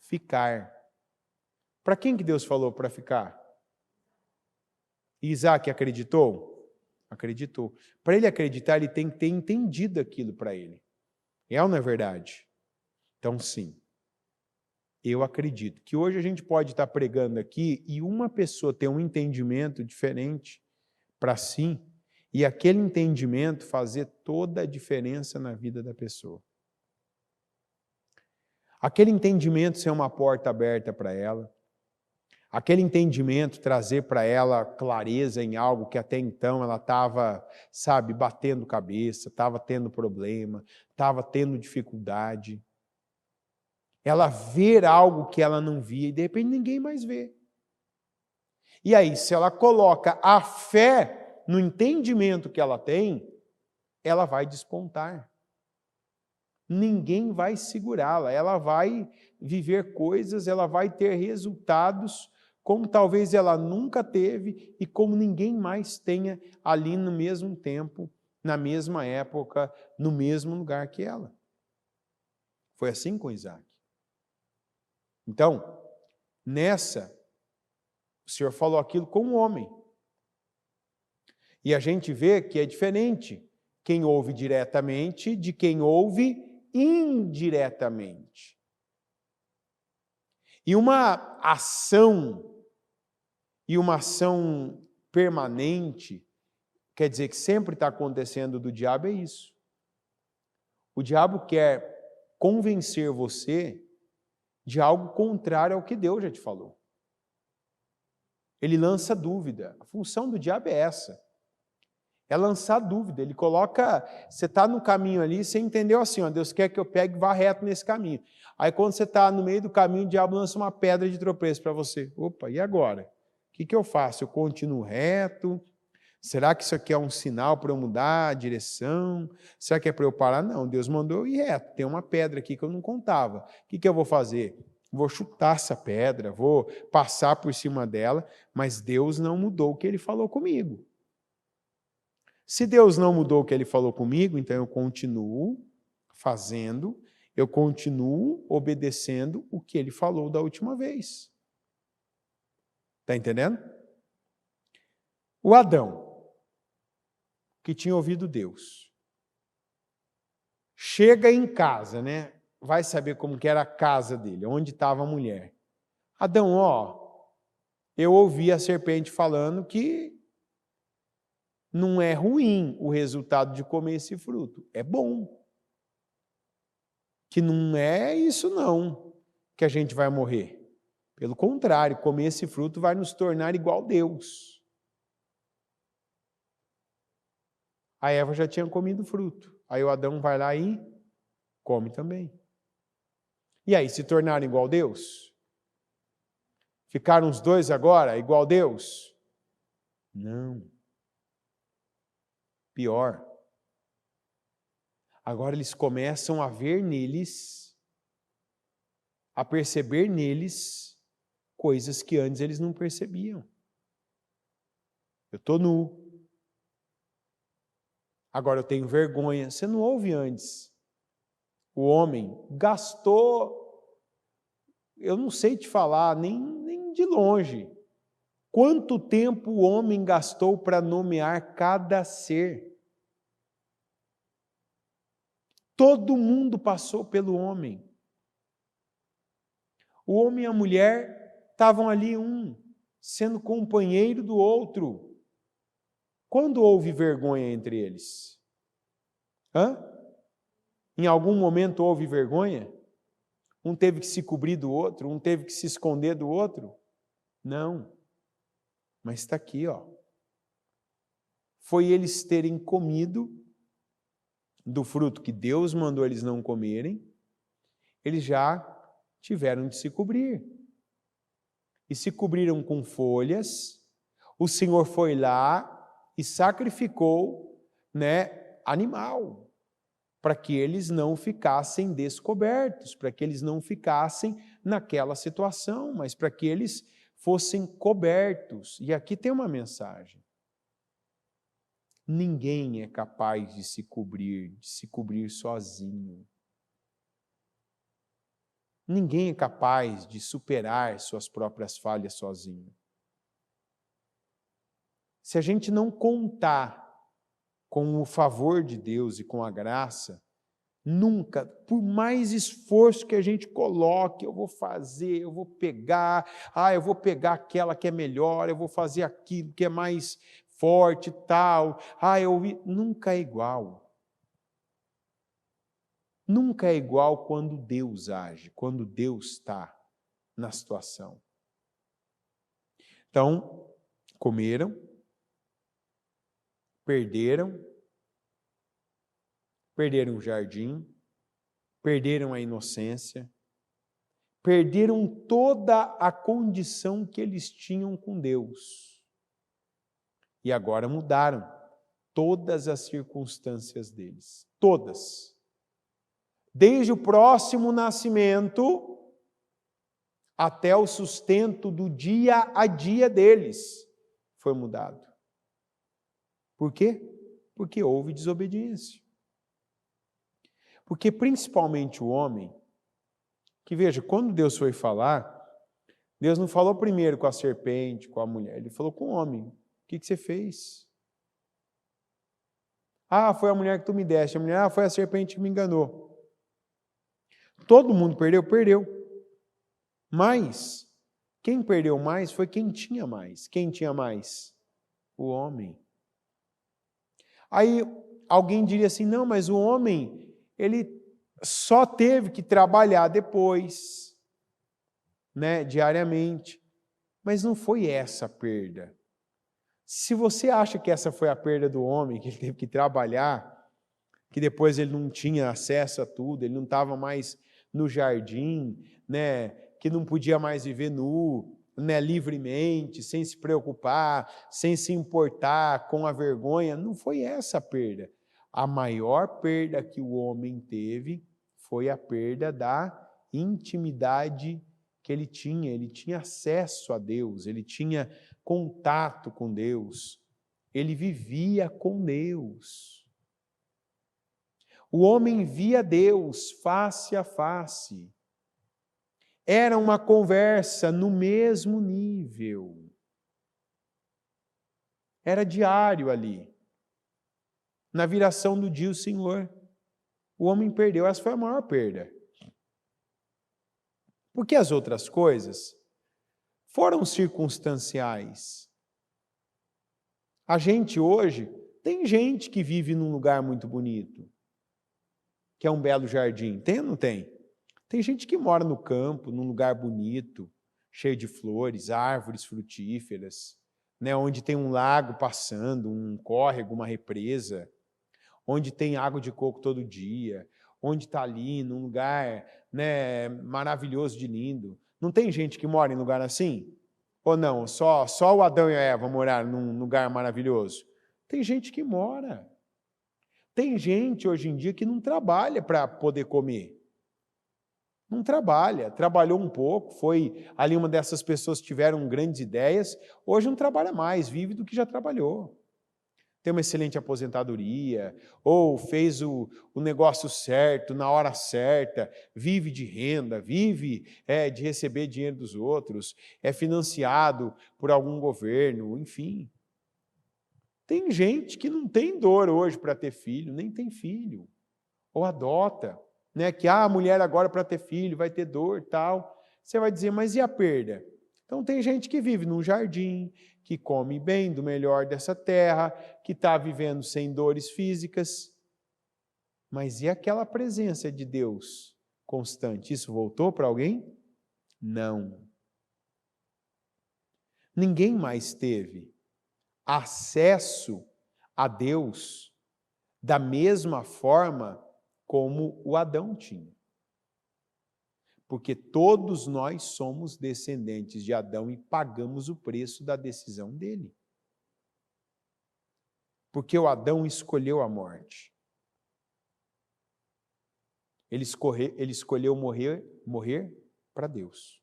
ficar. Para quem que Deus falou para ficar? Isaque acreditou? Acreditou. Para ele acreditar, ele tem que ter entendido aquilo para ele. É ou não é verdade? Então, sim. Eu acredito que hoje a gente pode estar pregando aqui e uma pessoa ter um entendimento diferente para si e aquele entendimento fazer toda a diferença na vida da pessoa. Aquele entendimento ser uma porta aberta para ela, aquele entendimento trazer para ela clareza em algo que até então ela estava, batendo cabeça, estava tendo problema, estava tendo dificuldade. Ela ver algo que ela não via e de repente ninguém mais vê. E aí, se ela coloca a fé no entendimento que ela tem, ela vai despontar. Ninguém vai segurá-la, ela vai viver coisas, ela vai ter resultados como talvez ela nunca teve e como ninguém mais tenha ali no mesmo tempo, na mesma época, no mesmo lugar que ela. Foi assim com Isaque. Então, nessa, o Senhor falou aquilo com o homem. E a gente vê que é diferente quem ouve diretamente de quem ouve indiretamente. E uma ação permanente, quer dizer que sempre está acontecendo do diabo, é isso. O diabo quer convencer você de algo contrário ao que Deus já te falou. Ele lança dúvida. A função do diabo é essa. É lançar dúvida. Ele coloca... Você está no caminho ali, você entendeu assim, ó, Deus quer que eu pegue e vá reto nesse caminho. Aí quando você está no meio do caminho, o diabo lança uma pedra de tropeço para você. Opa, e agora? O que eu faço? Eu continuo reto? Será que isso aqui é um sinal para eu mudar a direção? Será que é para eu parar? Não, Deus mandou eu ir reto. Tem uma pedra aqui que eu não contava. O que eu vou fazer? Vou chutar essa pedra, vou passar por cima dela, mas Deus não mudou o que Ele falou comigo. Se Deus não mudou o que Ele falou comigo, então eu continuo fazendo, eu continuo obedecendo o que Ele falou da última vez. Está entendendo? O Adão, que tinha ouvido Deus, chega em casa, né? Vai saber como que era a casa dele, onde estava a mulher. Adão, eu ouvi a serpente falando que não é ruim o resultado de comer esse fruto, é bom. Que não é isso não, que a gente vai morrer. Pelo contrário, comer esse fruto vai nos tornar igual a Deus. A Eva já tinha comido o fruto. Aí o Adão vai lá e come também. E aí, se tornaram igual a Deus? Ficaram os dois agora igual a Deus? Não. Pior. Agora eles começam a ver neles, a perceber neles coisas que antes eles não percebiam. Eu estou nu. Agora eu tenho vergonha. Você não ouve antes. O homem gastou, eu não sei te falar, nem de longe, quanto tempo o homem gastou para nomear cada ser. Todo mundo passou pelo homem. O homem e a mulher estavam ali sendo companheiro do outro. Quando houve vergonha entre eles? Em algum momento houve vergonha? Um teve que se cobrir do outro, um teve que se esconder do outro? Não. Mas está aqui, ó. Foi eles terem comido do fruto que Deus mandou eles não comerem, eles já tiveram de se cobrir. E se cobriram com folhas. O Senhor foi lá e sacrificou, animal, para que eles não ficassem descobertos, para que eles não ficassem naquela situação, mas para que eles fossem cobertos. E aqui tem uma mensagem. Ninguém é capaz de se cobrir sozinho. Ninguém é capaz de superar suas próprias falhas sozinho. Se a gente não contar com o favor de Deus e com a graça, nunca, por mais esforço que a gente coloque, eu vou fazer, eu vou pegar aquela que é melhor, eu vou fazer aquilo que é mais forte e tal, nunca é igual. Nunca é igual quando Deus age, quando Deus está na situação. Então, comeram, perderam o jardim, perderam a inocência, perderam toda a condição que eles tinham com Deus. E agora mudaram todas as circunstâncias deles, todas. Desde o próximo nascimento até o sustento do dia a dia deles foi mudado. Por quê? Porque houve desobediência. Porque principalmente o homem, que veja, quando Deus foi falar, Deus não falou primeiro com a serpente, com a mulher, Ele falou com o homem. O que você fez? Foi a mulher que tu me deste. A mulher, foi a serpente que me enganou. Todo mundo perdeu? Perdeu. Mas quem perdeu mais foi quem tinha mais. Quem tinha mais? O homem. Aí alguém diria assim, não, mas o homem, ele só teve que trabalhar depois, diariamente. Mas não foi essa a perda. Se você acha que essa foi a perda do homem, que ele teve que trabalhar, que depois ele não tinha acesso a tudo, ele não estava mais no jardim, que não podia mais viver nu, livremente, sem se preocupar, sem se importar com a vergonha, não foi essa a perda. A maior perda que o homem teve foi a perda da intimidade que ele tinha acesso a Deus, ele tinha contato com Deus, ele vivia com Deus. O homem via Deus face a face. Era uma conversa no mesmo nível. Era diário ali. Na viração do dia, o Senhor. O homem perdeu. Essa foi a maior perda. Porque as outras coisas foram circunstanciais. A gente hoje, tem gente que vive num lugar muito bonito, que é um belo jardim. Tem ou não tem? Tem gente que mora no campo, num lugar bonito, cheio de flores, árvores frutíferas, onde tem um lago passando, um córrego, uma represa, onde tem água de coco todo dia, onde está ali num lugar maravilhoso de lindo. Não tem gente que mora em lugar assim? Ou não? Só o Adão e a Eva moraram num lugar maravilhoso? Tem gente que mora. Tem gente hoje em dia que não trabalha para poder comer. Não trabalha, trabalhou um pouco, foi ali uma dessas pessoas que tiveram grandes ideias, hoje não trabalha mais, vive do que já trabalhou. Tem uma excelente aposentadoria, ou fez o negócio certo, na hora certa, vive de renda, vive de receber dinheiro dos outros, é financiado por algum governo, enfim. Tem gente que não tem dor hoje para ter filho, nem tem filho, ou adota. Que a mulher agora para ter filho vai ter dor e tal. Você vai dizer, mas e a perda? Então tem gente que vive num jardim, que come bem do melhor dessa terra, que está vivendo sem dores físicas. Mas e aquela presença de Deus constante? Isso voltou para alguém? Não. Ninguém mais teve acesso a Deus da mesma forma como o Adão tinha. Porque todos nós somos descendentes de Adão e pagamos o preço da decisão dele. Porque o Adão escolheu a morte. Ele escolheu morrer para Deus.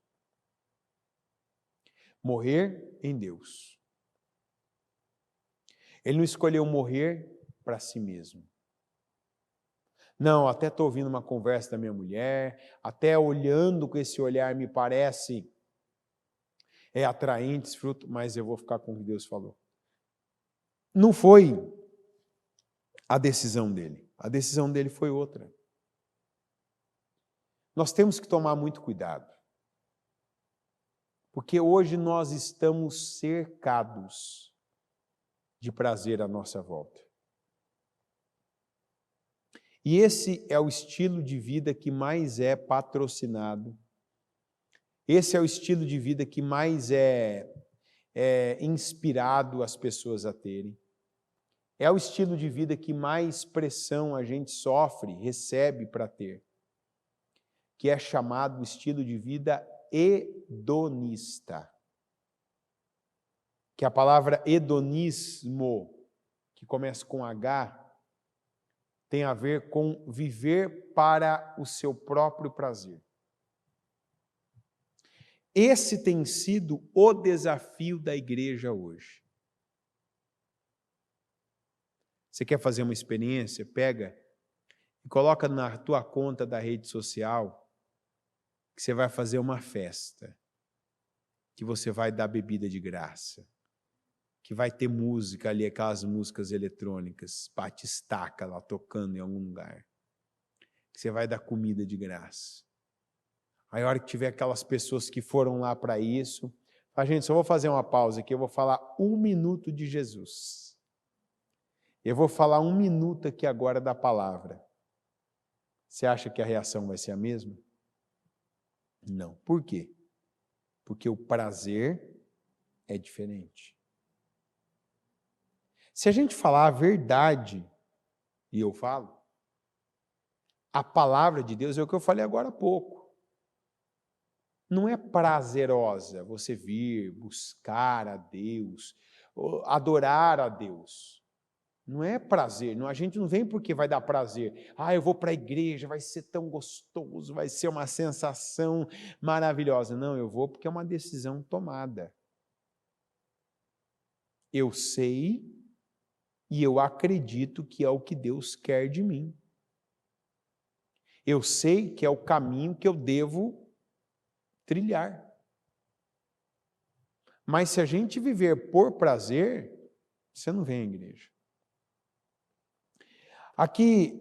Morrer em Deus. Ele não escolheu morrer para si mesmo. Não, até estou ouvindo uma conversa da minha mulher, até olhando com esse olhar me parece atraente esse fruto, mas eu vou ficar com o que Deus falou. Não foi a decisão dele. A decisão dele foi outra. Nós temos que tomar muito cuidado. Porque hoje nós estamos cercados de prazer à nossa volta. E esse é o estilo de vida que mais é patrocinado. Esse é o estilo de vida que mais é inspirado as pessoas a terem. É o estilo de vida que mais pressão a gente sofre, recebe para ter. Que é chamado estilo de vida hedonista. Que a palavra hedonismo, que começa com H, tem a ver com viver para o seu próprio prazer. Esse tem sido o desafio da igreja hoje. Você quer fazer uma experiência? Pega e coloca na tua conta da rede social que você vai fazer uma festa, que você vai dar bebida de graça, que vai ter música ali, aquelas músicas eletrônicas, batistaca lá tocando em algum lugar, que você vai dar comida de graça. Aí a hora que tiver aquelas pessoas que foram lá para isso, fala, gente, só vou fazer uma pausa aqui, eu vou falar 1 minuto de Jesus. Eu vou falar 1 minuto aqui agora da palavra. Você acha que a reação vai ser a mesma? Não. Por quê? Porque o prazer é diferente. Se a gente falar a verdade, e eu falo, a palavra de Deus é o que eu falei agora há pouco. Não é prazerosa você vir, buscar a Deus, adorar a Deus. Não é prazer, a gente não vem porque vai dar prazer. Eu vou para a igreja, vai ser tão gostoso, vai ser uma sensação maravilhosa. Não, eu vou porque é uma decisão tomada. Eu sei e eu acredito que é o que Deus quer de mim. Eu sei que é o caminho que eu devo trilhar. Mas se a gente viver por prazer, você não vem à igreja. Aqui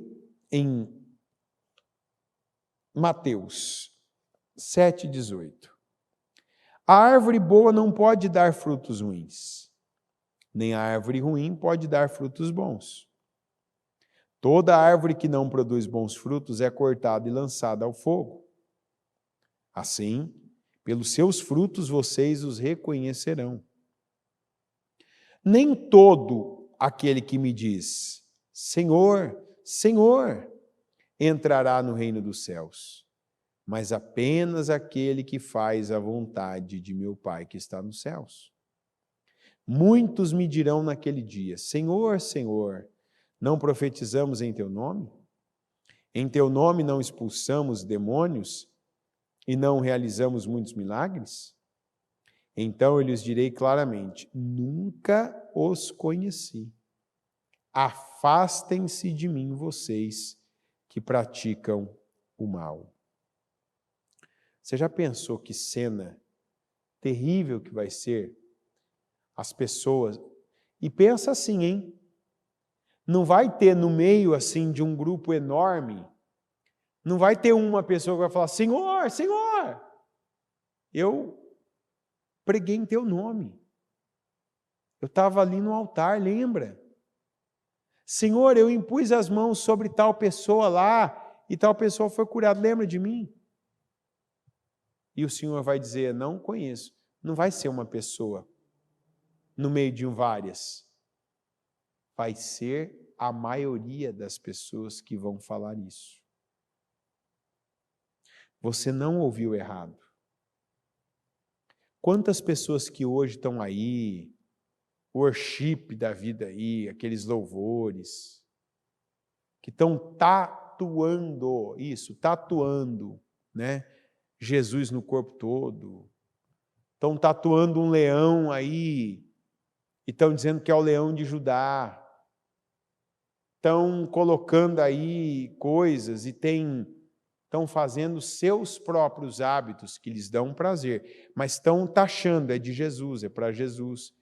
em Mateus 7,18. A árvore boa não pode dar frutos ruins, nem a árvore ruim pode dar frutos bons. Toda árvore que não produz bons frutos é cortada e lançada ao fogo. Assim, pelos seus frutos vocês os reconhecerão. Nem todo aquele que me diz, Senhor, Senhor, entrará no reino dos céus, mas apenas aquele que faz a vontade de meu Pai que está nos céus. Muitos me dirão naquele dia, Senhor, Senhor, não profetizamos em teu nome? Em teu nome não expulsamos demônios e não realizamos muitos milagres? Então eu lhes direi claramente, nunca os conheci. Afastem-se de mim, vocês que praticam o mal. Você já pensou que cena terrível que vai ser as pessoas? E pensa assim, hein? Não vai ter no meio assim de um grupo enorme, não vai ter uma pessoa que vai falar, Senhor, Senhor. eu preguei em teu nome. Eu estava ali no altar, lembra? Senhor, eu impus as mãos sobre tal pessoa lá e tal pessoa foi curada, lembra de mim? E o Senhor vai dizer, não conheço. Não vai ser uma pessoa no meio de várias. Vai ser a maioria das pessoas que vão falar isso. Você não ouviu errado. Quantas pessoas que hoje estão aí, worship da vida aí, aqueles louvores, que estão tatuando, né? Jesus no corpo todo. Estão tatuando um leão aí, e estão dizendo que é o leão de Judá. Estão colocando aí coisas e estão fazendo seus próprios hábitos que lhes dão prazer, mas estão taxando, é de Jesus, é para Jesus.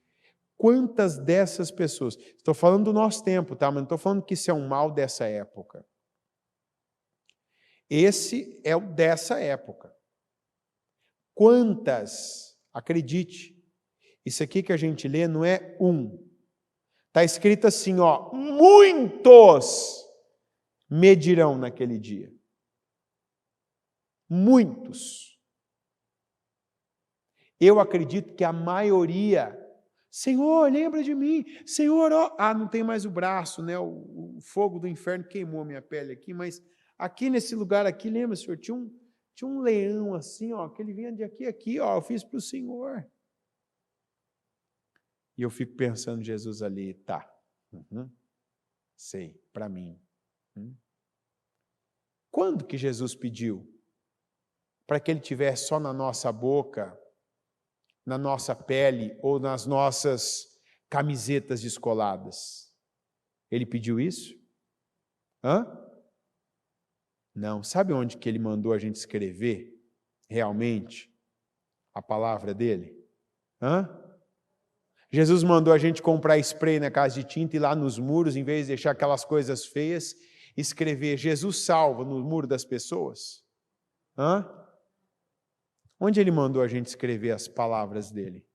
Quantas dessas pessoas, estou falando do nosso tempo, tá? Mas não estou falando que isso é um mal dessa época. Esse é o dessa época. Quantas, acredite, isso aqui que a gente lê não é um. Está escrito assim, ó, muitos medirão naquele dia. Muitos. Eu acredito que a maioria, Senhor, lembra de mim, Senhor, ó, não tem mais o braço, né? O fogo do inferno queimou a minha pele aqui, mas aqui nesse lugar aqui, lembra, Senhor, tinha um leão assim, ó, que ele vinha de aqui a aqui, ó, eu fiz para o Senhor. E eu fico pensando, Jesus ali, tá, sei, para mim. Quando que Jesus pediu? Para que ele tivesse só na nossa boca, na nossa pele ou nas nossas camisetas descoladas? Ele pediu isso? Não. Sabe onde que ele mandou a gente escrever realmente a palavra dele? Jesus mandou a gente comprar spray na casa de tinta e lá nos muros, em vez de deixar aquelas coisas feias, escrever Jesus salva no muro das pessoas? Onde ele mandou a gente escrever as palavras dele?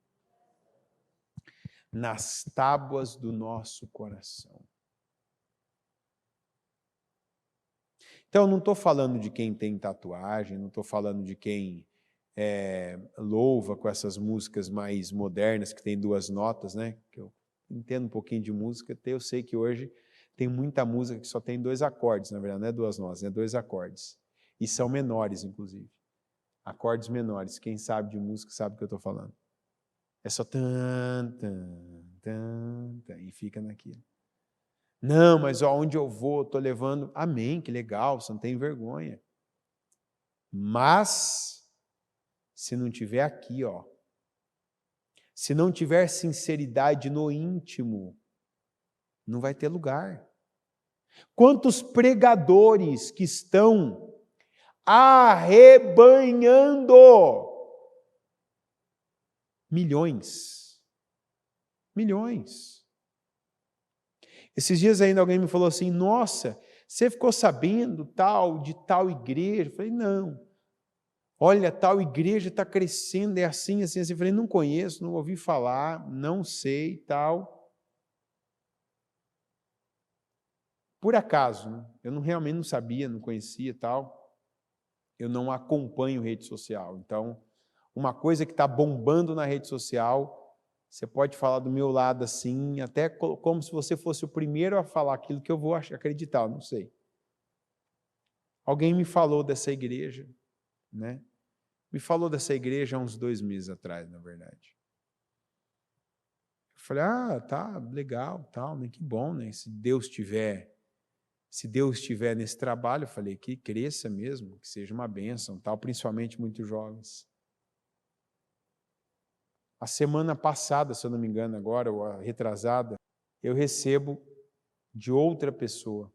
Nas tábuas do nosso coração. Então, não estou falando de quem tem tatuagem, não estou falando de quem louva com essas músicas mais modernas, que tem 2 notas, né? Que eu entendo um pouquinho de música, até eu sei que hoje tem muita música que só tem 2 acordes, na verdade, não é 2 notas, é 2 acordes. E são menores, inclusive. Acordes menores. Quem sabe de música sabe o que eu estou falando. É só tan, tan, tan, tan, e fica naquilo. Não, mas onde eu vou, estou levando... Amém, que legal, você não tem vergonha. Mas, se não tiver aqui, ó, se não tiver sinceridade no íntimo, não vai ter lugar. Quantos pregadores que estão arrebanhando milhões. Esses dias ainda alguém me falou assim, nossa, você ficou sabendo de tal igreja? Eu falei, não. Olha, tal igreja está crescendo, é assim, assim, assim. Eu falei, não conheço, não ouvi falar, não sei, tal. Por acaso, né? Eu realmente não sabia, não conhecia, tal. Eu não acompanho rede social. Então, uma coisa que está bombando na rede social, você pode falar do meu lado assim, até como se você fosse o primeiro a falar aquilo que eu vou acreditar, eu não sei. Alguém me falou dessa igreja, né? Me falou dessa igreja há uns 2 meses atrás, na verdade. Eu falei, tá, legal, tal, né? Que bom, né? Se Deus estiver nesse trabalho, eu falei, que cresça mesmo, que seja uma bênção, tal, principalmente muito jovens. A semana passada, se eu não me engano agora, ou a retrasada, eu recebo de outra pessoa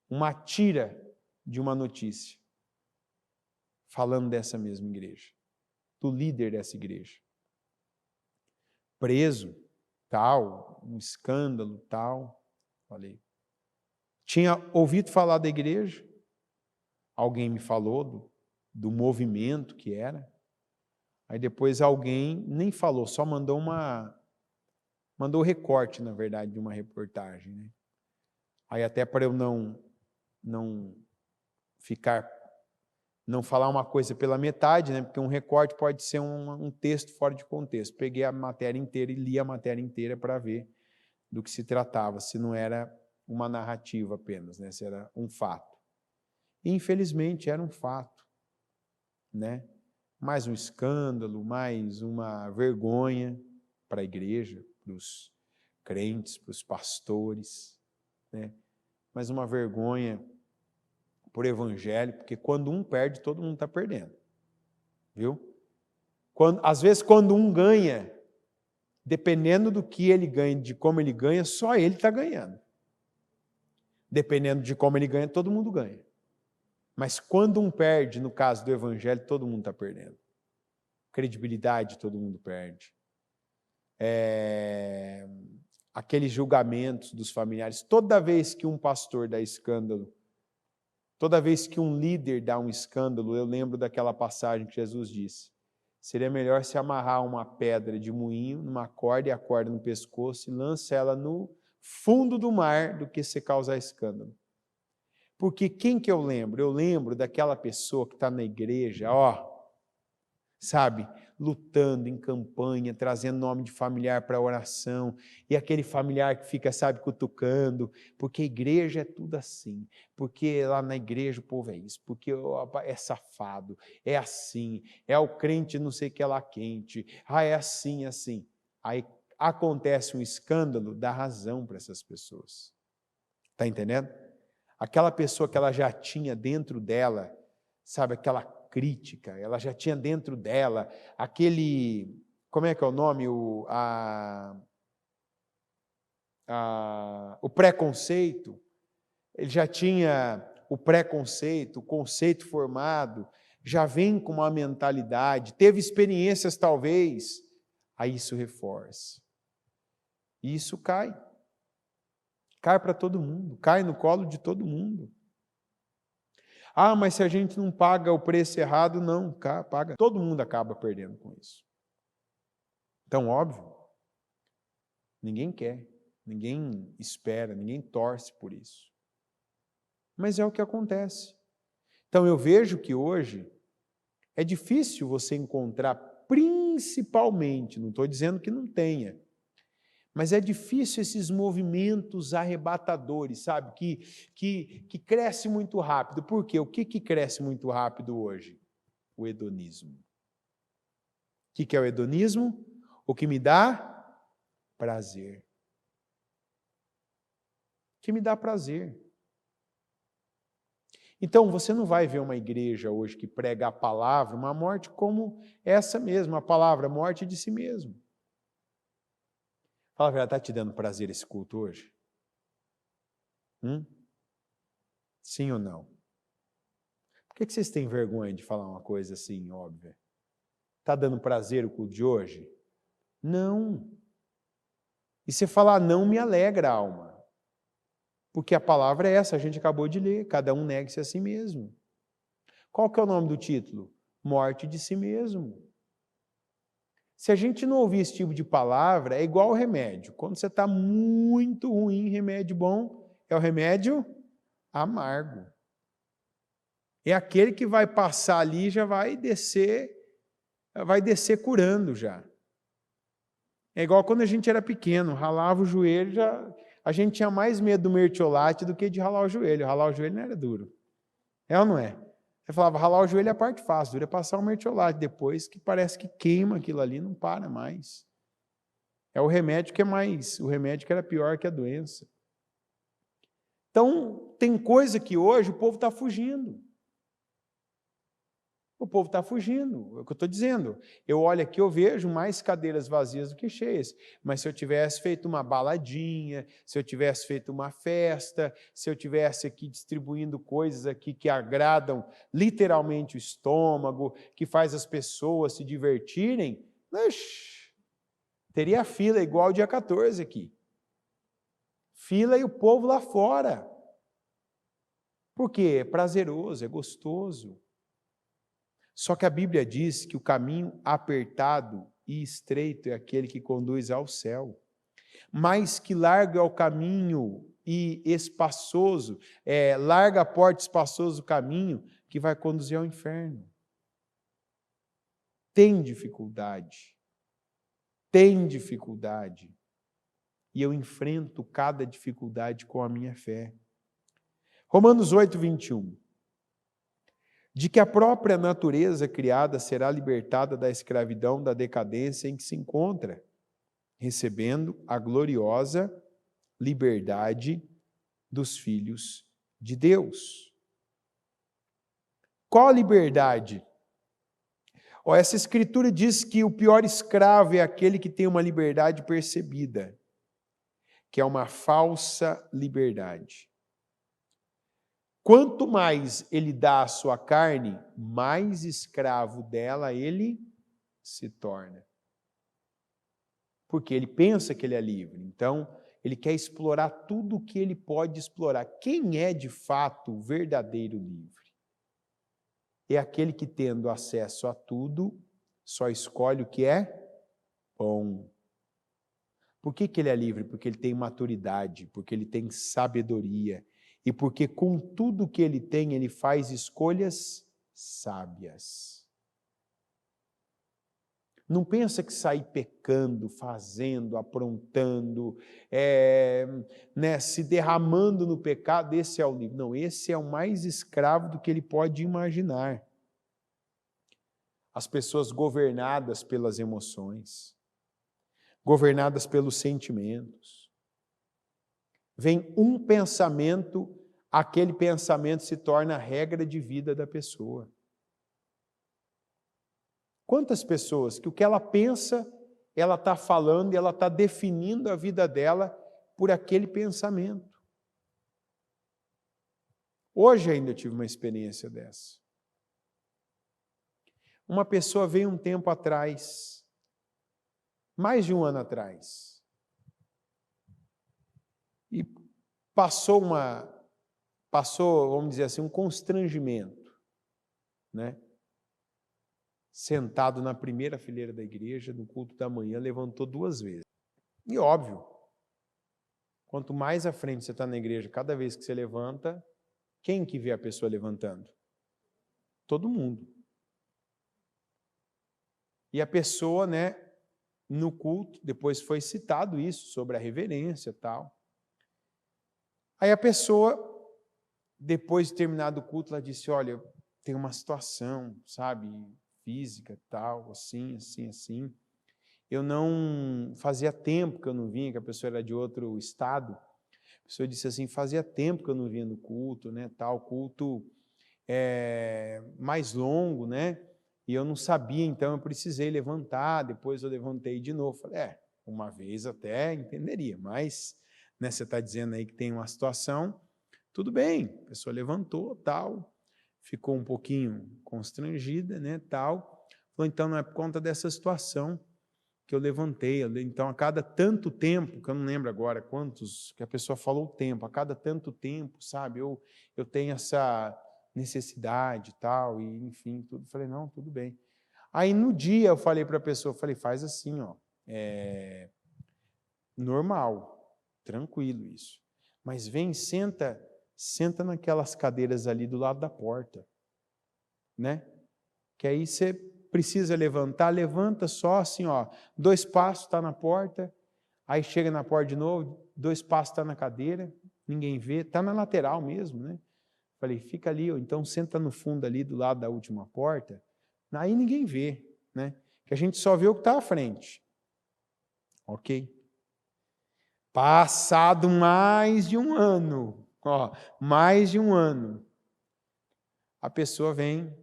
uma tira de uma notícia falando dessa mesma igreja, do líder dessa igreja. Preso, tal, um escândalo, tal. Falei. Tinha ouvido falar da igreja, alguém me falou do movimento que era. Aí depois alguém nem falou, só mandou o recorte, na verdade, de uma reportagem, né? Aí até para eu não falar uma coisa pela metade, né? Porque um recorte pode ser um texto fora de contexto. Peguei a matéria inteira e li a matéria inteira para ver do que se tratava, se não era uma narrativa apenas, né? Se era um fato. E, infelizmente, era um fato, né? Mais um escândalo, mais uma vergonha para a igreja, para os crentes, para os pastores, né? Mais uma vergonha por evangelho, porque quando um perde, todo mundo está perdendo. Viu? Às vezes, quando um ganha, dependendo do que ele ganha, de como ele ganha, só ele está ganhando. Dependendo de como ele ganha, todo mundo ganha. Mas quando um perde, no caso do evangelho, todo mundo está perdendo. Credibilidade, todo mundo perde. Aqueles julgamentos dos familiares, toda vez que um pastor dá escândalo, toda vez que um líder dá um escândalo, eu lembro daquela passagem que Jesus disse: seria melhor se amarrar uma pedra de moinho numa corda e a corda no pescoço e lança ela no fundo do mar do que se causar escândalo. Porque quem que eu lembro? Eu lembro daquela pessoa que está na igreja, sabe, lutando em campanha, trazendo nome de familiar para a oração, e aquele familiar que fica, sabe, cutucando, porque a igreja é tudo assim, porque lá na igreja o povo é isso, porque é safado, é assim, é o crente não sei o que lá quente, é assim, assim. Aí acontece um escândalo, dá razão para essas pessoas. Está entendendo? Aquela pessoa que ela já tinha dentro dela, sabe, aquela crítica, ela já tinha dentro dela aquele, como é que é o nome? O preconceito. Ele já tinha o preconceito, o conceito formado, já vem com uma mentalidade, teve experiências talvez, aí isso reforça. E isso cai. Cai para todo mundo, cai no colo de todo mundo. Mas se a gente não paga o preço errado, não, paga. Todo mundo acaba perdendo com isso. Então, óbvio, ninguém quer, ninguém espera, ninguém torce por isso. Mas é o que acontece. Então, eu vejo que hoje é difícil você encontrar, principalmente, não estou dizendo que não tenha, mas é difícil esses movimentos arrebatadores, sabe? Que cresce muito rápido. Por quê? O que cresce muito rápido hoje? O hedonismo. O que é o hedonismo? O que me dá prazer. O que me dá prazer. Então, você não vai ver uma igreja hoje que prega a palavra, uma morte como essa mesma, a palavra morte de si mesmo. Fala a verdade, está te dando prazer esse culto hoje? Sim ou não? Por que vocês têm vergonha de falar uma coisa assim, óbvia? Está dando prazer o culto de hoje? Não. E você falar não me alegra a alma. Porque a palavra é essa, a gente acabou de ler, cada um negue-se a si mesmo. Qual que é o nome do título? Morte de si mesmo. Se a gente não ouvir esse tipo de palavra, é igual o remédio. Quando você está muito ruim, remédio bom é o remédio amargo. É aquele que vai passar ali e já vai descer curando já. É igual quando a gente era pequeno, ralava o joelho, a gente tinha mais medo do mertiolate do que de ralar o joelho. Ralar o joelho não era duro. É ou não é? Você falava, ralar o joelho é a parte fácil, dura é passar o mertiolate depois, que parece que queima aquilo ali, não para mais. É o remédio o remédio que era pior que a doença. Então, tem coisa que hoje o povo está fugindo. O povo está fugindo, é o que eu estou dizendo. Eu olho aqui, eu vejo mais cadeiras vazias do que cheias. Mas se eu tivesse feito uma baladinha, se eu tivesse feito uma festa, se eu tivesse aqui distribuindo coisas aqui que agradam literalmente o estômago, que faz as pessoas se divertirem, teria fila igual dia 14 aqui. Fila e o povo lá fora. Por quê? É prazeroso, é gostoso. Só que a Bíblia diz que o caminho apertado e estreito é aquele que conduz ao céu. Mas que largo é o caminho e espaçoso, larga a porta, espaçoso o caminho que vai conduzir ao inferno. Tem dificuldade. E eu enfrento cada dificuldade com a minha fé. Romanos 8, 21. De que a própria natureza criada será libertada da escravidão, da decadência em que se encontra, recebendo a gloriosa liberdade dos filhos de Deus. Qual a liberdade? Essa escritura diz que o pior escravo é aquele que tem uma liberdade percebida, que é uma falsa liberdade. Quanto mais ele dá à sua carne, mais escravo dela ele se torna. Porque ele pensa que ele é livre, então ele quer explorar tudo o que ele pode explorar. Quem é de fato o verdadeiro livre? É aquele que, tendo acesso a tudo, só escolhe o que é bom. Por que ele é livre? Porque ele tem maturidade, porque ele tem sabedoria, e porque com tudo que ele tem, ele faz escolhas sábias. Não pensa que sair pecando, fazendo, aprontando, se derramando no pecado, esse é o livre. Não, esse é o mais escravo do que ele pode imaginar. As pessoas governadas pelas emoções, governadas pelos sentimentos. Vem um pensamento, aquele pensamento se torna a regra de vida da pessoa. Quantas pessoas que o que ela pensa, ela está falando e ela está definindo a vida dela por aquele pensamento. Hoje ainda tive uma experiência dessa. Uma pessoa veio um tempo atrás, mais de um ano atrás, e passou, vamos dizer assim, um constrangimento, né? Sentado na primeira fileira da igreja, no culto da manhã, levantou 2 vezes. E óbvio, quanto mais à frente você está na igreja, cada vez que você levanta, quem que vê a pessoa levantando? Todo mundo. E a pessoa, no culto, depois foi citado isso, sobre a reverência e tal. Aí a pessoa, depois de terminado o culto, ela disse, olha, tem uma situação, sabe, física, tal, assim. Eu não... Fazia tempo que eu não vinha, que a pessoa era de outro estado. A pessoa disse assim, fazia tempo que eu não vinha no culto, tal, culto mais longo, e eu não sabia, então eu precisei levantar, depois eu levantei de novo. Falei, uma vez até entenderia, mas você está dizendo aí que tem uma situação, tudo bem, a pessoa levantou, tal, ficou um pouquinho constrangida, tal, falou, então não é por conta dessa situação que eu levantei, então a cada tanto tempo, que eu não lembro agora quantos, que a pessoa falou o tempo, a cada tanto tempo, sabe, eu tenho essa necessidade e tal, e enfim, tudo. Falei, não, tudo bem. Aí no dia eu falei para a pessoa, faz assim, normal, tranquilo isso. Mas vem, senta naquelas cadeiras ali do lado da porta, que aí você precisa levantar, levanta só assim, 2 passos, está na porta, aí chega na porta de novo, 2 passos, está na cadeira, ninguém vê, está na lateral mesmo, Falei, fica ali, ou então senta no fundo ali do lado da última porta, aí ninguém vê, que a gente só vê o que está à frente. Ok? Passado mais de um ano, a pessoa vem,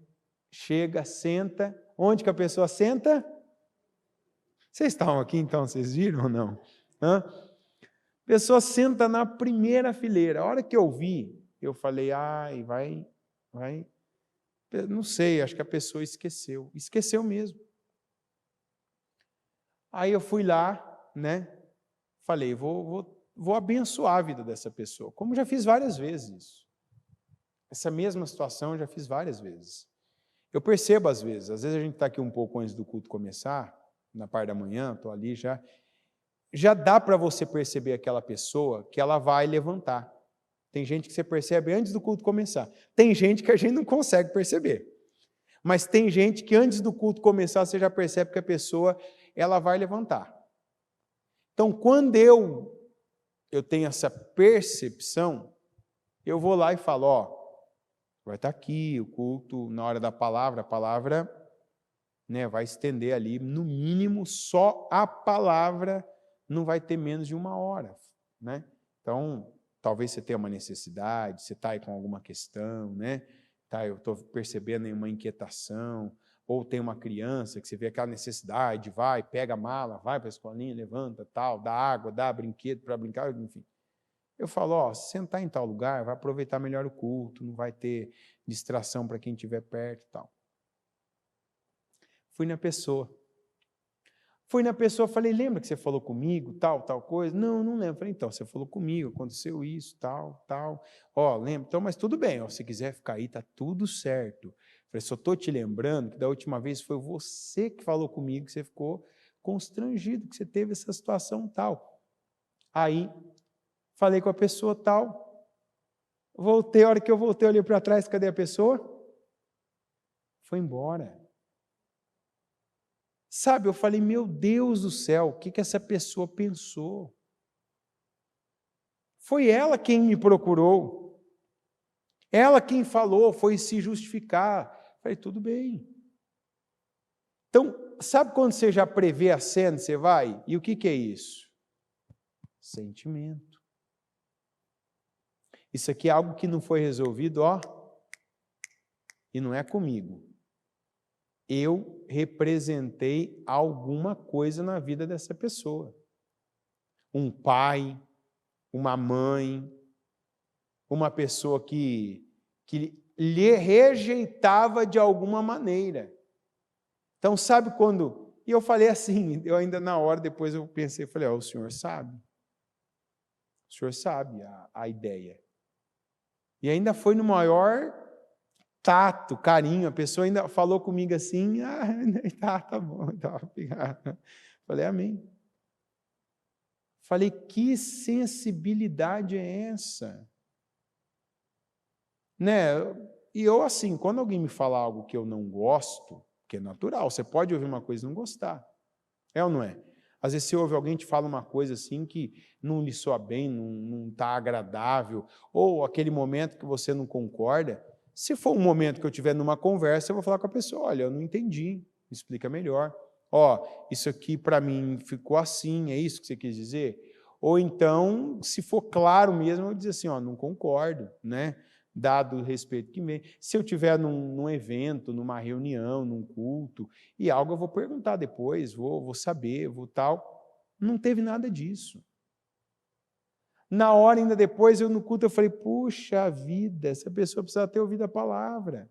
chega, senta, onde que a pessoa senta? Vocês estavam aqui então, vocês viram ou não? A pessoa senta na primeira fileira, a hora que eu vi, eu falei, vai, não sei, acho que a pessoa esqueceu mesmo. Aí eu fui lá, falei, vou abençoar a vida dessa pessoa, como já fiz várias vezes isso. Essa mesma situação eu já fiz várias vezes. Eu percebo às vezes a gente está aqui um pouco antes do culto começar, na parte da manhã, estou ali já dá para você perceber aquela pessoa que ela vai levantar. Tem gente que você percebe antes do culto começar. Tem gente que a gente não consegue perceber. Mas tem gente que antes do culto começar você já percebe que a pessoa ela vai levantar. Então, quando eu tenho essa percepção, eu vou lá e falo, ó, vai estar aqui o culto, na hora da palavra, a palavra, né, vai estender ali, no mínimo, só a palavra não vai ter menos de 1 hora, né? Então, talvez você tenha uma necessidade, você está aí com alguma questão, né? Tá, eu estou percebendo uma inquietação, ou tem uma criança que você vê aquela necessidade, vai, pega a mala, vai para a escolinha, levanta, tal, dá água, dá brinquedo para brincar, enfim. Eu falo, ó, se sentar em tal lugar, vai aproveitar melhor o culto, não vai ter distração para quem estiver perto e tal. Fui na pessoa, falei, lembra que você falou comigo, tal coisa? Não, não lembro. Falei, então, você falou comigo, aconteceu isso, tal. Ó, lembra? Então, mas tudo bem, ó, se quiser ficar aí, tá tudo certo. Falei, só estou te lembrando que da última vez foi você que falou comigo, que você ficou constrangido, que você teve essa situação tal. Aí, falei com a pessoa tal, voltei, a hora que eu voltei, olhei para trás, cadê a pessoa? Foi embora. Sabe, eu falei, meu Deus do céu, o que essa pessoa pensou? Foi ela quem me procurou. Ela quem falou, foi se justificar. Falei, tudo bem. Então, sabe quando você já prevê a cena, você vai? E o que é isso? Sentimento. Isso aqui é algo que não foi resolvido, ó. E não é comigo. Eu representei alguma coisa na vida dessa pessoa. Um pai, uma mãe, uma pessoa que lhe rejeitava de alguma maneira. Então, sabe quando... E eu falei assim, eu ainda na hora, depois eu pensei, falei, ó, o senhor sabe. O senhor sabe a ideia. E ainda foi no maior tato, carinho, a pessoa ainda falou comigo assim, tá bom, tá, obrigado. Falei, amém. Falei, que sensibilidade é essa? Né? E eu, assim, quando alguém me fala algo que eu não gosto, que é natural, você pode ouvir uma coisa e não gostar. É ou não é? Às vezes você ouve alguém te fala uma coisa assim que não lhe soa bem, não está agradável, ou aquele momento que você não concorda. Se for um momento que eu estiver numa conversa, eu vou falar com a pessoa, olha, eu não entendi, me explica melhor. Ó, isso aqui para mim ficou assim, é isso que você quis dizer? Ou então, se for claro mesmo, eu vou dizer assim, ó, não concordo, né? Dado o respeito que vem. Se eu estiver num evento, numa reunião, num culto, e algo eu vou perguntar depois, vou saber, vou tal. Não teve nada disso. Na hora, ainda depois, eu no culto, eu falei, puxa vida, essa pessoa precisa ter ouvido a palavra.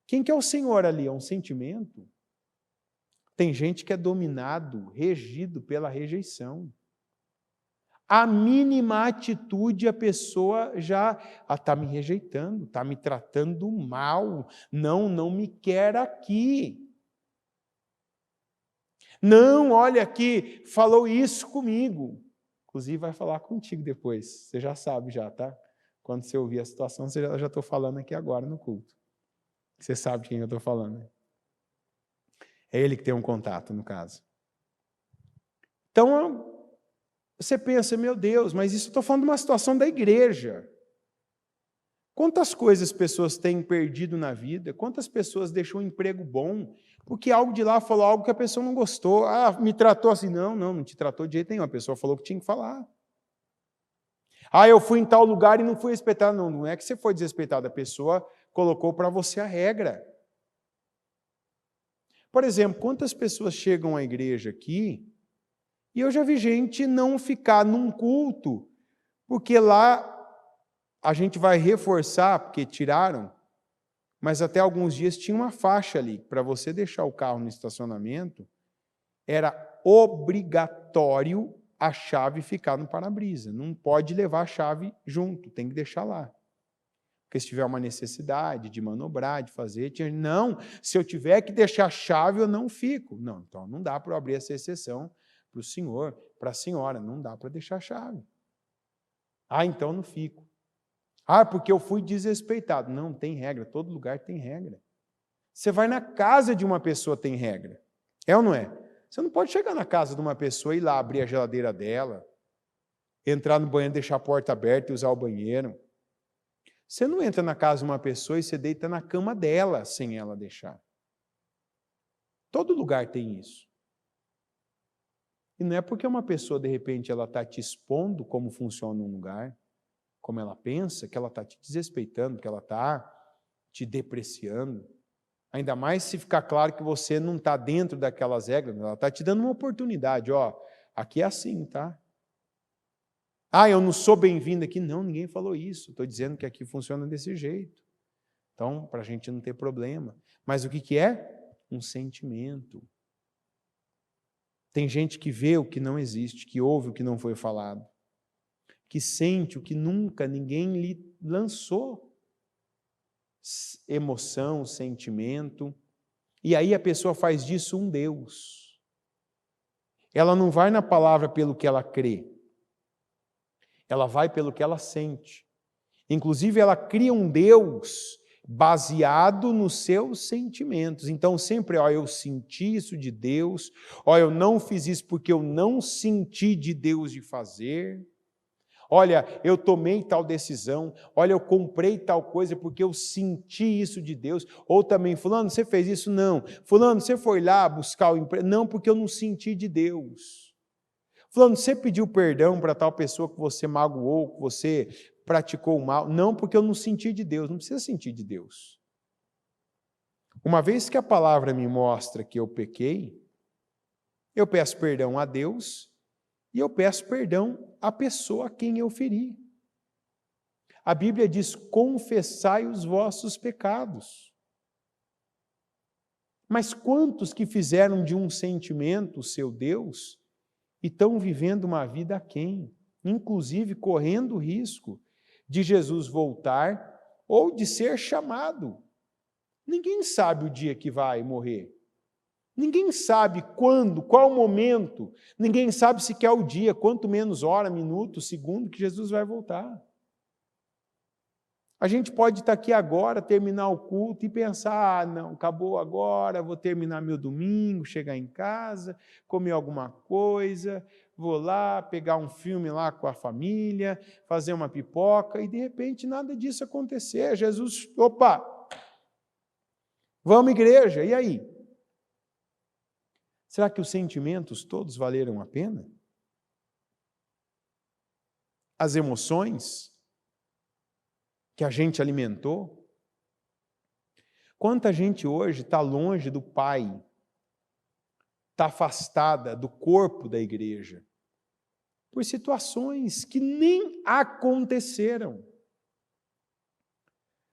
Quem que é o Senhor ali? É um sentimento? Tem gente que é dominado, regido pela rejeição. A mínima atitude, a pessoa já está me rejeitando, está me tratando mal, não me quer aqui. Não, olha aqui, falou isso comigo. Inclusive vai falar contigo depois, você já sabe já, tá? Quando você ouvir a situação, você já estou falando aqui agora no culto. Você sabe de quem eu estou falando. Né? É ele que tem um contato, no caso. Então, você pensa, meu Deus, mas isso eu estou falando de uma situação da igreja. Quantas coisas pessoas têm perdido na vida? Quantas pessoas deixou um emprego bom? Porque algo de lá falou algo que a pessoa não gostou. Ah, me tratou assim. Não te tratou de jeito nenhum. A pessoa falou que tinha que falar. Ah, eu fui em tal lugar e não fui respeitado. Não é que você foi desrespeitado. A pessoa colocou para você a regra. Por exemplo, quantas pessoas chegam à igreja aqui e eu já vi gente não ficar num culto, porque lá a gente vai reforçar, porque tiraram, mas até alguns dias tinha uma faixa ali, para você deixar o carro no estacionamento, era obrigatório a chave ficar no para-brisa, não pode levar a chave junto, tem que deixar lá. Porque se tiver uma necessidade de manobrar, de fazer, não, se eu tiver que deixar a chave, eu não fico. Não, então não dá para eu abrir essa exceção para o senhor, para a senhora, não dá para deixar a chave. Ah, então não fico. Ah, porque eu fui desrespeitado. Não, tem regra, todo lugar tem regra. Você vai na casa de uma pessoa, tem regra. É ou não é? Você não pode chegar na casa de uma pessoa e ir lá abrir a geladeira dela, entrar no banheiro, deixar a porta aberta e usar o banheiro. Você não entra na casa de uma pessoa e você deita na cama dela sem ela deixar. Todo lugar tem isso. E não é porque uma pessoa, de repente, ela está te expondo como funciona um lugar, como ela pensa, que ela está te desrespeitando, que ela está te depreciando. Ainda mais se ficar claro que você não está dentro daquelas regras, ela está te dando uma oportunidade. Ó, aqui é assim, tá? Ah, eu não sou bem-vindo aqui. Não, ninguém falou isso. Estou dizendo que aqui funciona desse jeito. Então, para a gente não ter problema. Mas o que é? Um sentimento. Tem gente que vê o que não existe, que ouve o que não foi falado, que sente o que nunca ninguém lhe lançou. Emoção, sentimento. E aí a pessoa faz disso um Deus. Ela não vai na palavra pelo que ela crê. Ela vai pelo que ela sente. Inclusive, ela cria um Deus baseado nos seus sentimentos. Então, sempre, ó, eu senti isso de Deus, ó, eu não fiz isso porque eu não senti de Deus de fazer. Olha, eu tomei tal decisão, olha, eu comprei tal coisa porque eu senti isso de Deus. Ou também, fulano, você fez isso? Não. Fulano, você foi lá buscar o emprego? Não, porque eu não senti de Deus. Fulano, você pediu perdão para tal pessoa que você magoou, que você praticou o mal? Não, porque eu não senti de Deus. Não precisa sentir de Deus. Uma vez que a palavra me mostra que eu pequei, eu peço perdão a Deus e eu peço perdão à pessoa a quem eu feri. A Bíblia diz, confessai os vossos pecados. Mas quantos que fizeram de um sentimento seu Deus e estão vivendo uma vida aquém, inclusive correndo o risco de Jesus voltar ou de ser chamado? Ninguém sabe o dia que vai morrer. Ninguém sabe quando, qual momento. Ninguém sabe sequer o dia, quanto menos hora, minuto, segundo que Jesus vai voltar. A gente pode estar aqui agora, terminar o culto e pensar, ah, não, acabou agora, vou terminar meu domingo, chegar em casa, comer alguma coisa, vou lá, pegar um filme lá com a família, fazer uma pipoca, e de repente nada disso acontecer. Jesus, opa, vamos igreja, e aí? Será que os sentimentos todos valeram a pena? As emoções que a gente alimentou? Quanta gente hoje está longe do Pai, está afastada do corpo da igreja, por situações que nem aconteceram.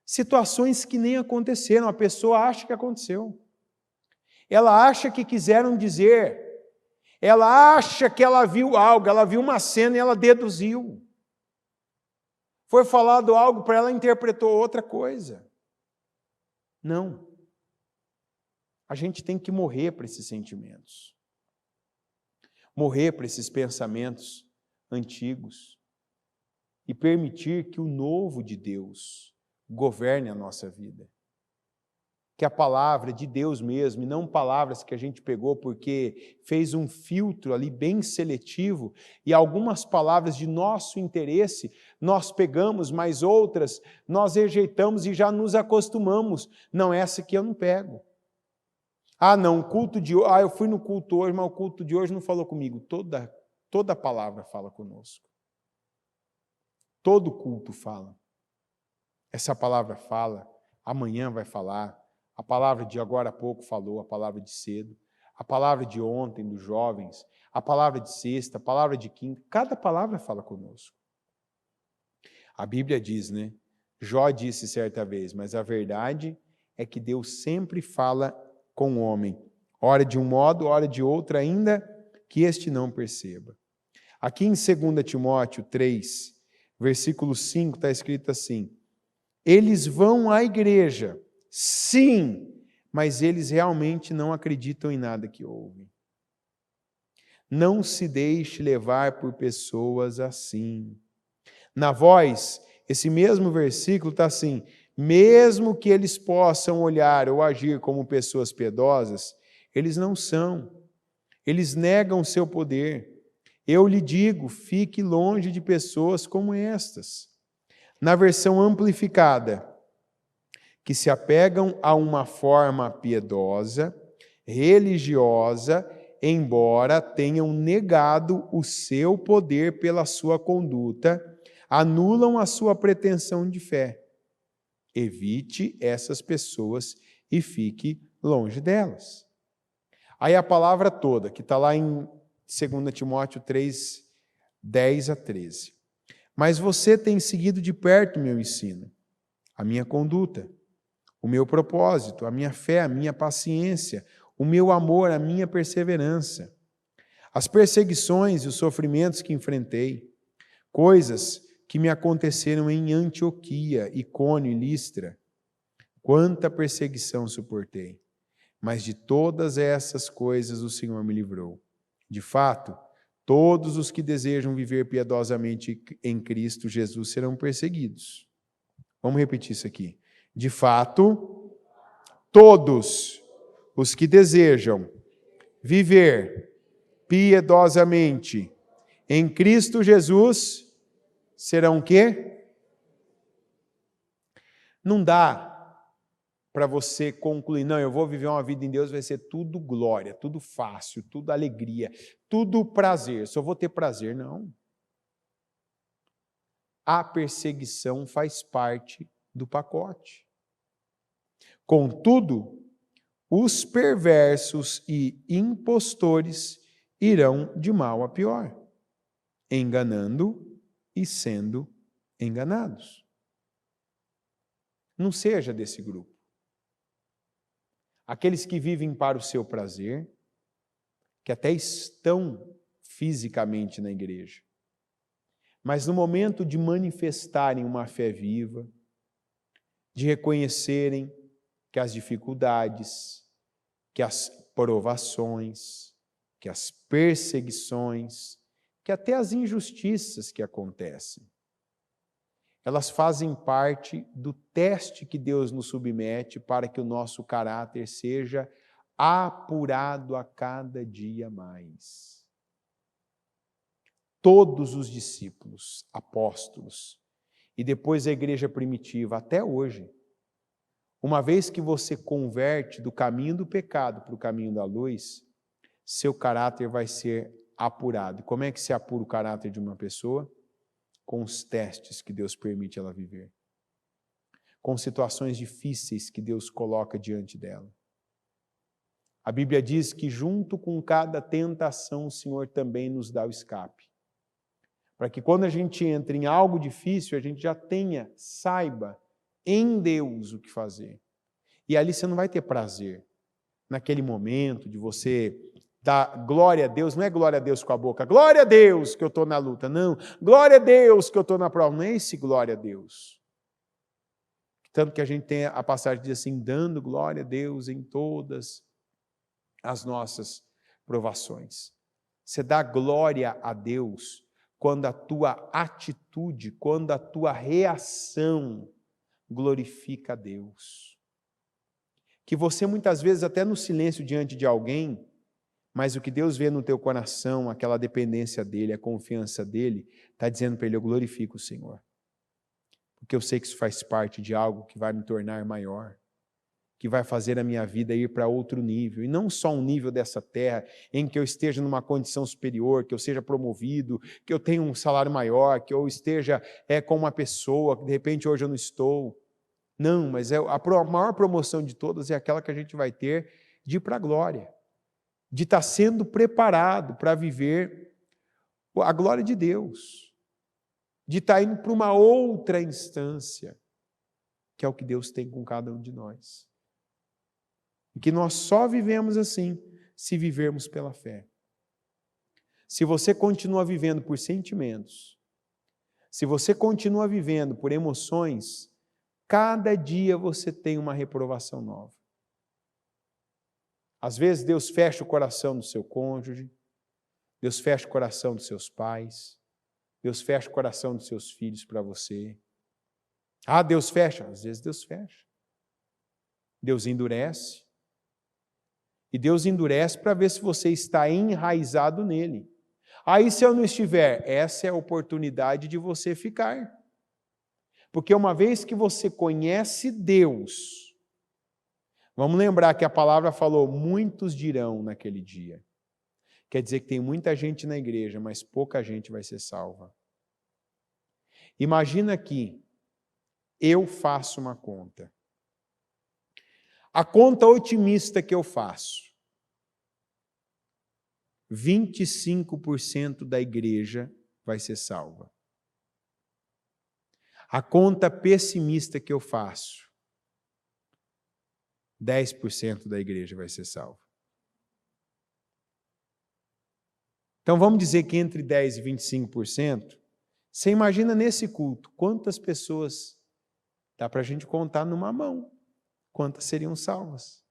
Situações que nem aconteceram, a pessoa acha que aconteceu. Ela acha que quiseram dizer, ela acha que ela viu algo, ela viu uma cena e ela deduziu. Foi falado algo para ela, interpretou outra coisa. Não. A gente tem que morrer para esses sentimentos. Morrer para esses pensamentos antigos. E permitir que o novo de Deus governe a nossa vida. Que a palavra de Deus mesmo, e não palavras que a gente pegou porque fez um filtro ali bem seletivo, e algumas palavras de nosso interesse nós pegamos, mas outras nós rejeitamos e já nos acostumamos. Não, essa aqui eu não pego. Ah, não, o culto de hoje, eu fui no culto hoje, mas o culto de hoje não falou comigo. Toda palavra fala conosco. Todo culto fala. Essa palavra fala, amanhã vai falar. A palavra de agora há pouco falou, a palavra de cedo, a palavra de ontem, dos jovens, a palavra de sexta, a palavra de quinta, cada palavra fala conosco. A Bíblia diz, né? Jó disse certa vez, mas a verdade é que Deus sempre fala com o homem, ora de um modo, ora de outro, ainda que este não perceba. Aqui em 2 Timóteo 3, versículo 5, está escrito assim, Eles vão à igreja, sim, mas eles realmente não acreditam em nada que ouvem. Não se deixe levar por pessoas assim. Na Voz, esse mesmo versículo está assim: mesmo que eles possam olhar ou agir como pessoas piedosas, eles não são. Eles negam o seu poder. Eu lhe digo, fique longe de pessoas como estas. Na versão amplificada, que se apegam a uma forma piedosa, religiosa, embora tenham negado o seu poder pela sua conduta, anulam a sua pretensão de fé. Evite essas pessoas e fique longe delas. Aí a palavra toda, que está lá em 2 Timóteo 3, 10 a 13. Mas você tem seguido de perto o meu ensino, a minha conduta, o meu propósito, a minha fé, a minha paciência, o meu amor, a minha perseverança, as perseguições e os sofrimentos que enfrentei, coisas que me aconteceram em Antioquia, Icônio e Listra. Quanta perseguição suportei! Mas de todas essas coisas o Senhor me livrou. De fato, todos os que desejam viver piedosamente em Cristo Jesus serão perseguidos. Vamos repetir isso aqui. De fato, todos os que desejam viver piedosamente em Cristo Jesus serão o quê? Não dá para você concluir, não, eu vou viver uma vida em Deus, vai ser tudo glória, tudo fácil, tudo alegria, tudo prazer, só vou ter prazer. Não. A perseguição faz parte do pacote. Contudo, os perversos e impostores irão de mal a pior, enganando e sendo enganados. Não seja desse grupo. Aqueles que vivem para o seu prazer, que até estão fisicamente na igreja, mas no momento de manifestarem uma fé viva, de reconhecerem que as dificuldades, que as provações, que as perseguições, que até as injustiças que acontecem, elas fazem parte do teste que Deus nos submete para que o nosso caráter seja apurado a cada dia mais. Todos os discípulos, apóstolos, e depois a igreja primitiva, até hoje, uma vez que você converte do caminho do pecado para o caminho da luz, seu caráter vai ser apurado. Como é que se apura o caráter de uma pessoa? Com os testes que Deus permite ela viver, com situações difíceis que Deus coloca diante dela. A Bíblia diz que junto com cada tentação o Senhor também nos dá o escape, para que quando a gente entra em algo difícil, a gente já saiba em Deus o que fazer. E ali você não vai ter prazer naquele momento de você dar glória a Deus, não é glória a Deus com a boca, glória a Deus que eu estou na luta, não, glória a Deus que eu estou na prova, não é esse glória a Deus. Tanto que a gente tem a passagem que diz assim, dando glória a Deus em todas as nossas provações. Você dá glória a Deus quando a tua atitude, quando a tua reação glorifica a Deus. Que você muitas vezes até no silêncio diante de alguém, mas o que Deus vê no teu coração, aquela dependência dEle, a confiança dEle, está dizendo para Ele, eu glorifico o Senhor. Porque eu sei que isso faz parte de algo que vai me tornar maior, que vai fazer a minha vida ir para outro nível, e não só um nível dessa terra, em que eu esteja numa condição superior, que eu seja promovido, que eu tenha um salário maior, que eu esteja com uma pessoa, que de repente hoje eu não estou. Não, mas a maior promoção de todas é aquela que a gente vai ter de ir para a glória, de estar sendo preparado para viver a glória de Deus, de estar indo para uma outra instância, que é o que Deus tem com cada um de nós. E que nós só vivemos assim, se vivermos pela fé. Se você continua vivendo por sentimentos, se você continua vivendo por emoções, Cada dia você tem uma reprovação nova. Às vezes Deus fecha o coração do seu cônjuge, Deus fecha o coração dos seus pais, Deus fecha o coração dos seus filhos para você. Ah, Deus fecha? Às vezes Deus fecha. Deus endurece. E Deus endurece para ver se você está enraizado nele. Aí, se eu não estiver, essa é a oportunidade de você ficar. Porque uma vez que você conhece Deus, vamos lembrar que a palavra falou, muitos dirão naquele dia. Quer dizer que tem muita gente na igreja, mas pouca gente vai ser salva. Imagina que eu faço uma conta. A conta otimista que eu faço, 25% da igreja vai ser salva. A conta pessimista que eu faço, 10% da igreja vai ser salva. Então vamos dizer que entre 10% e 25%, você imagina nesse culto, quantas pessoas dá para a gente contar numa mão, quantas seriam salvas?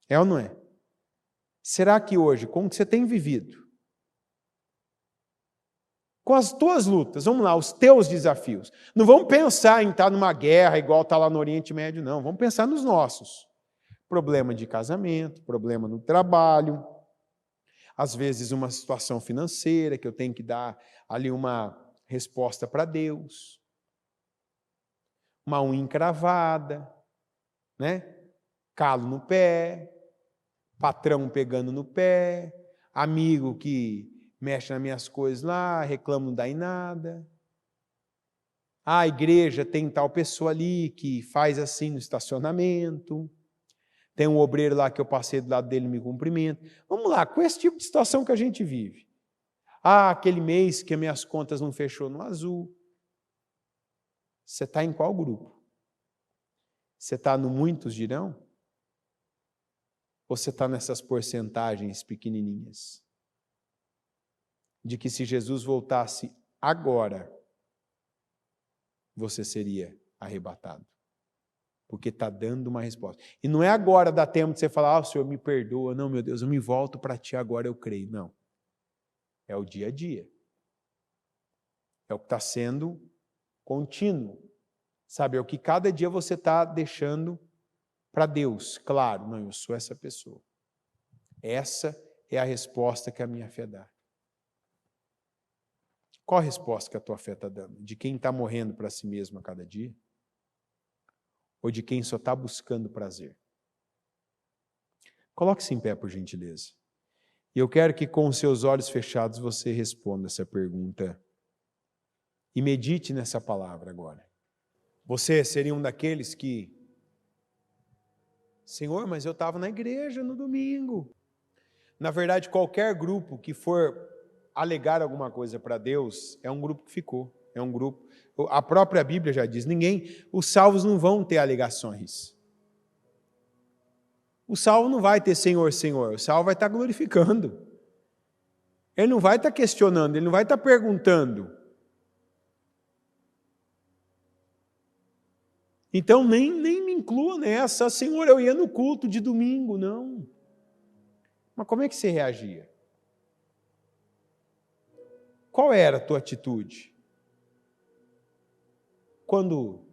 É ou não é? Será que hoje, com o que você tem vivido, com as tuas lutas, vamos lá, os teus desafios, não vamos pensar em estar numa guerra igual está lá no Oriente Médio, não, vamos pensar nos nossos. Problema de casamento, problema no trabalho, às vezes uma situação financeira que eu tenho que dar ali uma resposta para Deus, uma unha encravada, né? Calo no pé, patrão pegando no pé, amigo que mexe nas minhas coisas lá, reclama, não dá em nada. A igreja tem tal pessoa ali que faz assim no estacionamento. Tem um obreiro lá que eu passei do lado dele e me cumprimento. Vamos lá, com esse tipo de situação que a gente vive. Ah, aquele mês que as minhas contas não fechou no azul. Você está em qual grupo? Você está no muitos dirão? Ou você está nessas porcentagens pequenininhas? De que se Jesus voltasse agora, você seria arrebatado. Porque está dando uma resposta. E não é agora, dá tempo de você falar, Senhor, me perdoa. Não, meu Deus, eu me volto para Ti agora, eu creio. Não. É o dia a dia. É o que está sendo contínuo. Sabe, é o que cada dia você está deixando para Deus. Claro, não, eu sou essa pessoa. Essa é a resposta que a minha fé dá. Qual a resposta que a tua fé está dando? De quem está morrendo para si mesmo a cada dia? Ou de quem só está buscando prazer? Coloque-se em pé, por gentileza. E eu quero que com os seus olhos fechados você responda essa pergunta. E medite nessa palavra agora. Você seria um daqueles que... Senhor, mas eu estava na igreja no domingo. Na verdade, qualquer grupo que for alegar alguma coisa para Deus, é um grupo que ficou. É um grupo... A própria Bíblia já diz, os salvos não vão ter alegações. O salvo não vai ter Senhor, Senhor. O salvo vai estar glorificando. Ele não vai estar questionando, ele não vai estar perguntando. Então, nem me inclua nessa. Senhor, eu ia no culto de domingo, não. Mas como é que você reagia? Qual era a tua atitude? Quando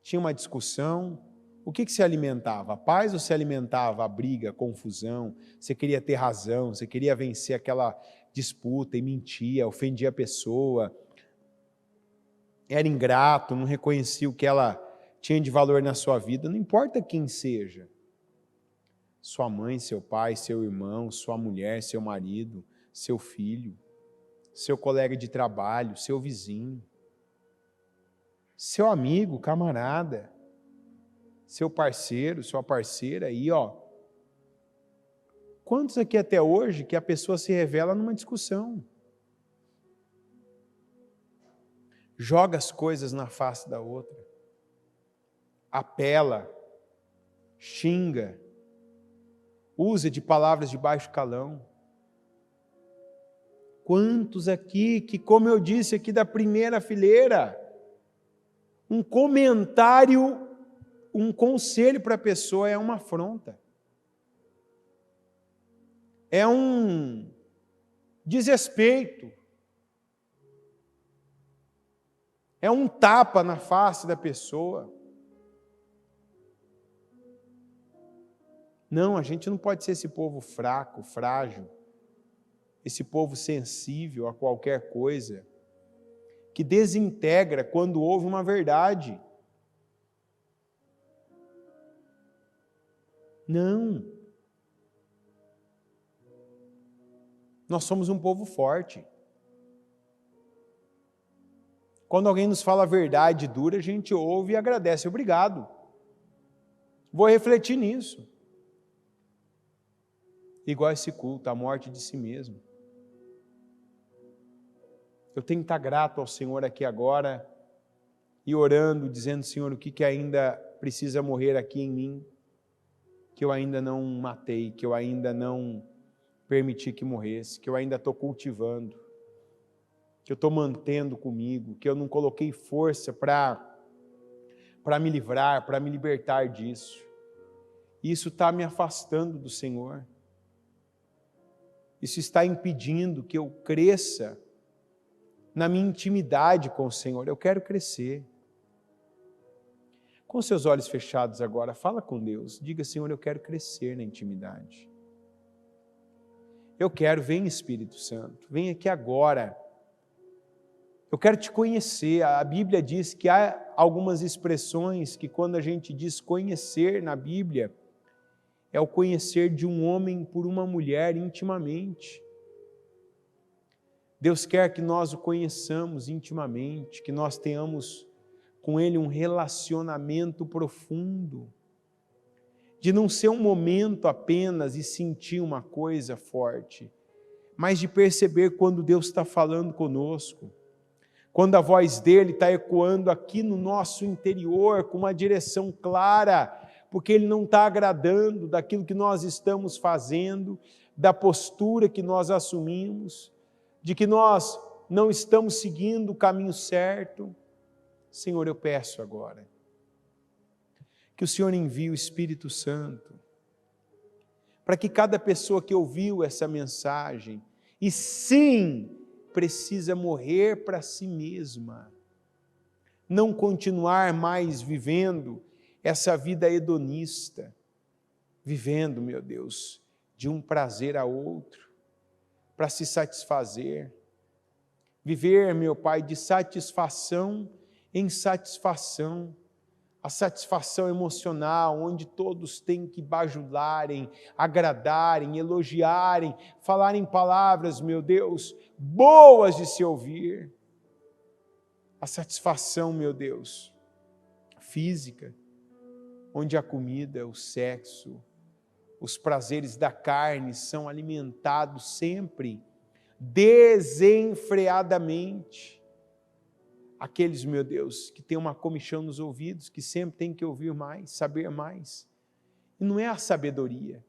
tinha uma discussão, o que se alimentava? A paz ou se alimentava a briga, a confusão? Você queria ter razão, você queria vencer aquela disputa e mentia, ofendia a pessoa, era ingrato, não reconhecia o que ela tinha de valor na sua vida, não importa quem seja. Sua mãe, seu pai, seu irmão, sua mulher, seu marido, seu filho, seu colega de trabalho, seu vizinho, seu amigo, camarada, seu parceiro, sua parceira aí, ó. Quantos aqui até hoje que a pessoa se revela numa discussão? Joga as coisas na face da outra. Apela, xinga, usa de palavras de baixo calão. Quantos aqui que, como eu disse aqui da primeira fileira, Um comentário, um conselho para a pessoa é uma afronta. É um desrespeito. É um tapa na face da pessoa. Não, a gente não pode ser esse povo fraco, frágil, esse povo sensível a qualquer coisa, que desintegra quando houve uma verdade. Não. Nós somos um povo forte. Quando alguém nos fala a verdade dura, a gente ouve e agradece. Obrigado. Vou refletir nisso. Igual esse culto, a morte de si mesmo. Eu tenho que estar grato ao Senhor aqui agora e orando, dizendo, Senhor, o que ainda precisa morrer aqui em mim, que eu ainda não matei, que eu ainda não permiti que morresse, que eu ainda estou cultivando, que eu estou mantendo comigo, que eu não coloquei força para me livrar, para me libertar disso. Isso está me afastando do Senhor. Isso está impedindo que eu cresça na minha intimidade com o Senhor. Eu quero crescer. Com seus olhos fechados agora, fala com Deus. Diga, Senhor, eu quero crescer na intimidade. Eu quero, vem Espírito Santo, vem aqui agora. Eu quero te conhecer. A Bíblia diz que há algumas expressões que quando a gente diz conhecer na Bíblia, é o conhecer de um homem por uma mulher intimamente. Deus quer que nós o conheçamos intimamente, que nós tenhamos com Ele um relacionamento profundo, de não ser um momento apenas e sentir uma coisa forte, mas de perceber quando Deus está falando conosco, quando a voz dEle está ecoando aqui no nosso interior com uma direção clara, porque Ele não está agradando daquilo que nós estamos fazendo, da postura que nós assumimos, de que nós não estamos seguindo o caminho certo. Senhor, eu peço agora que o Senhor envie o Espírito Santo para que cada pessoa que ouviu essa mensagem, e sim, precisa morrer para si mesma, não continuar mais vivendo essa vida hedonista, vivendo, meu Deus, de um prazer a outro, para se satisfazer, viver, meu Pai, de satisfação em satisfação, a satisfação emocional, onde todos têm que bajularem, agradarem, elogiarem, falarem palavras, meu Deus, boas de se ouvir. A satisfação, meu Deus, física, onde a comida, o sexo, os prazeres da carne são alimentados sempre, desenfreadamente. Aqueles, meu Deus, que têm uma comichão nos ouvidos, que sempre têm que ouvir mais, saber mais. E não é a sabedoria,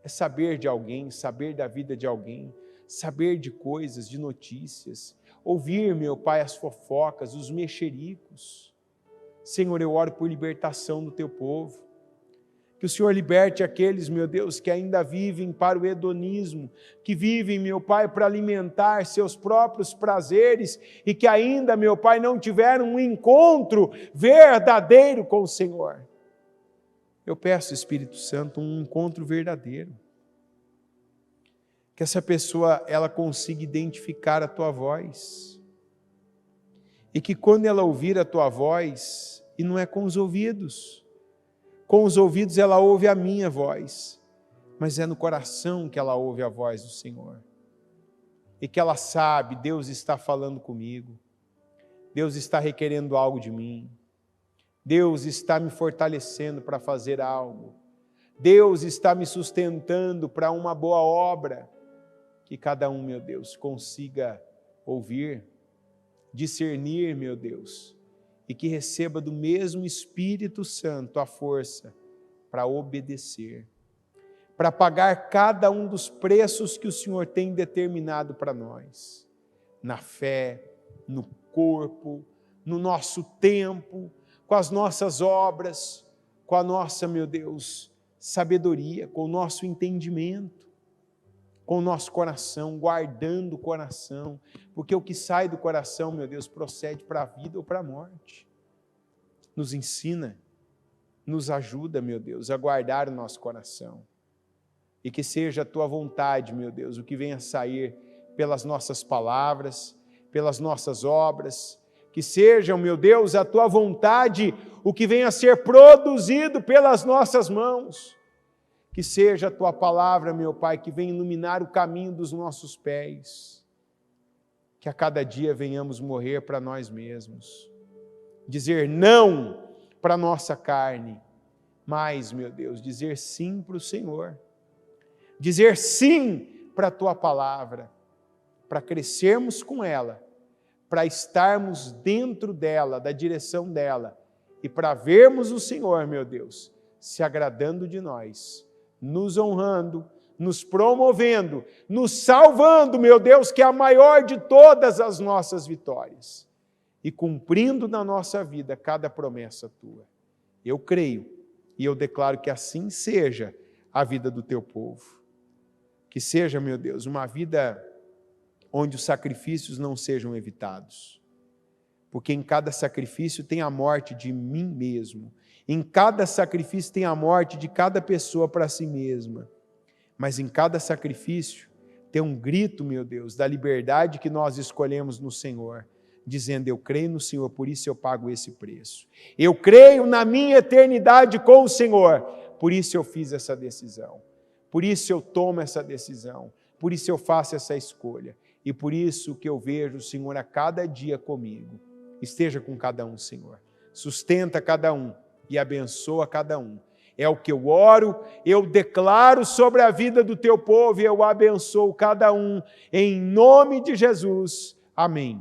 é saber de alguém, saber da vida de alguém, saber de coisas, de notícias, ouvir, meu Pai, as fofocas, os mexericos. Senhor, eu oro por libertação do Teu povo. Que o Senhor liberte aqueles, meu Deus, que ainda vivem para o hedonismo, que vivem, meu Pai, para alimentar seus próprios prazeres e que ainda, meu Pai, não tiveram um encontro verdadeiro com o Senhor. Eu peço, Espírito Santo, um encontro verdadeiro. Que essa pessoa, ela consiga identificar a Tua voz. E que quando ela ouvir a Tua voz, e não é com os ouvidos ela ouve a minha voz, mas é no coração que ela ouve a voz do Senhor. E que ela sabe, Deus está falando comigo, Deus está requerendo algo de mim, Deus está me fortalecendo para fazer algo, Deus está me sustentando para uma boa obra. Que cada um, meu Deus, consiga ouvir, discernir, meu Deus, e que receba do mesmo Espírito Santo a força para obedecer, para pagar cada um dos preços que o Senhor tem determinado para nós, na fé, no corpo, no nosso tempo, com as nossas obras, com a nossa, meu Deus, sabedoria, com o nosso entendimento, com o nosso coração, guardando o coração, porque o que sai do coração, meu Deus, procede para a vida ou para a morte. Nos ensina, nos ajuda, meu Deus, a guardar o nosso coração. E que seja a Tua vontade, meu Deus, o que venha a sair pelas nossas palavras, pelas nossas obras, que seja, meu Deus, a Tua vontade, o que venha a ser produzido pelas nossas mãos. Que seja a Tua palavra, meu Pai, que venha iluminar o caminho dos nossos pés. Que a cada dia venhamos morrer para nós mesmos. Dizer não para a nossa carne, mas, meu Deus, dizer sim para o Senhor. Dizer sim para a Tua palavra, para crescermos com ela, para estarmos dentro dela, da direção dela, e para vermos o Senhor, meu Deus, se agradando de nós, nos honrando, nos promovendo, nos salvando, meu Deus, que é a maior de todas as nossas vitórias, e cumprindo na nossa vida cada promessa Tua. Eu creio e eu declaro que assim seja a vida do Teu povo. Que seja, meu Deus, uma vida onde os sacrifícios não sejam evitados. Porque em cada sacrifício tem a morte de mim mesmo. Em cada sacrifício tem a morte de cada pessoa para si mesma. Mas em cada sacrifício tem um grito, meu Deus, da liberdade que nós escolhemos no Senhor, dizendo: eu creio no Senhor, por isso eu pago esse preço. Eu creio na minha eternidade com o Senhor, por isso eu fiz essa decisão. Por isso eu tomo essa decisão. Por isso eu faço essa escolha. E por isso que eu vejo o Senhor a cada dia comigo. Esteja com cada um, Senhor. Sustenta cada um e abençoa cada um. É o que eu oro, eu declaro sobre a vida do Teu povo e eu abençoo cada um. Em nome de Jesus. Amém.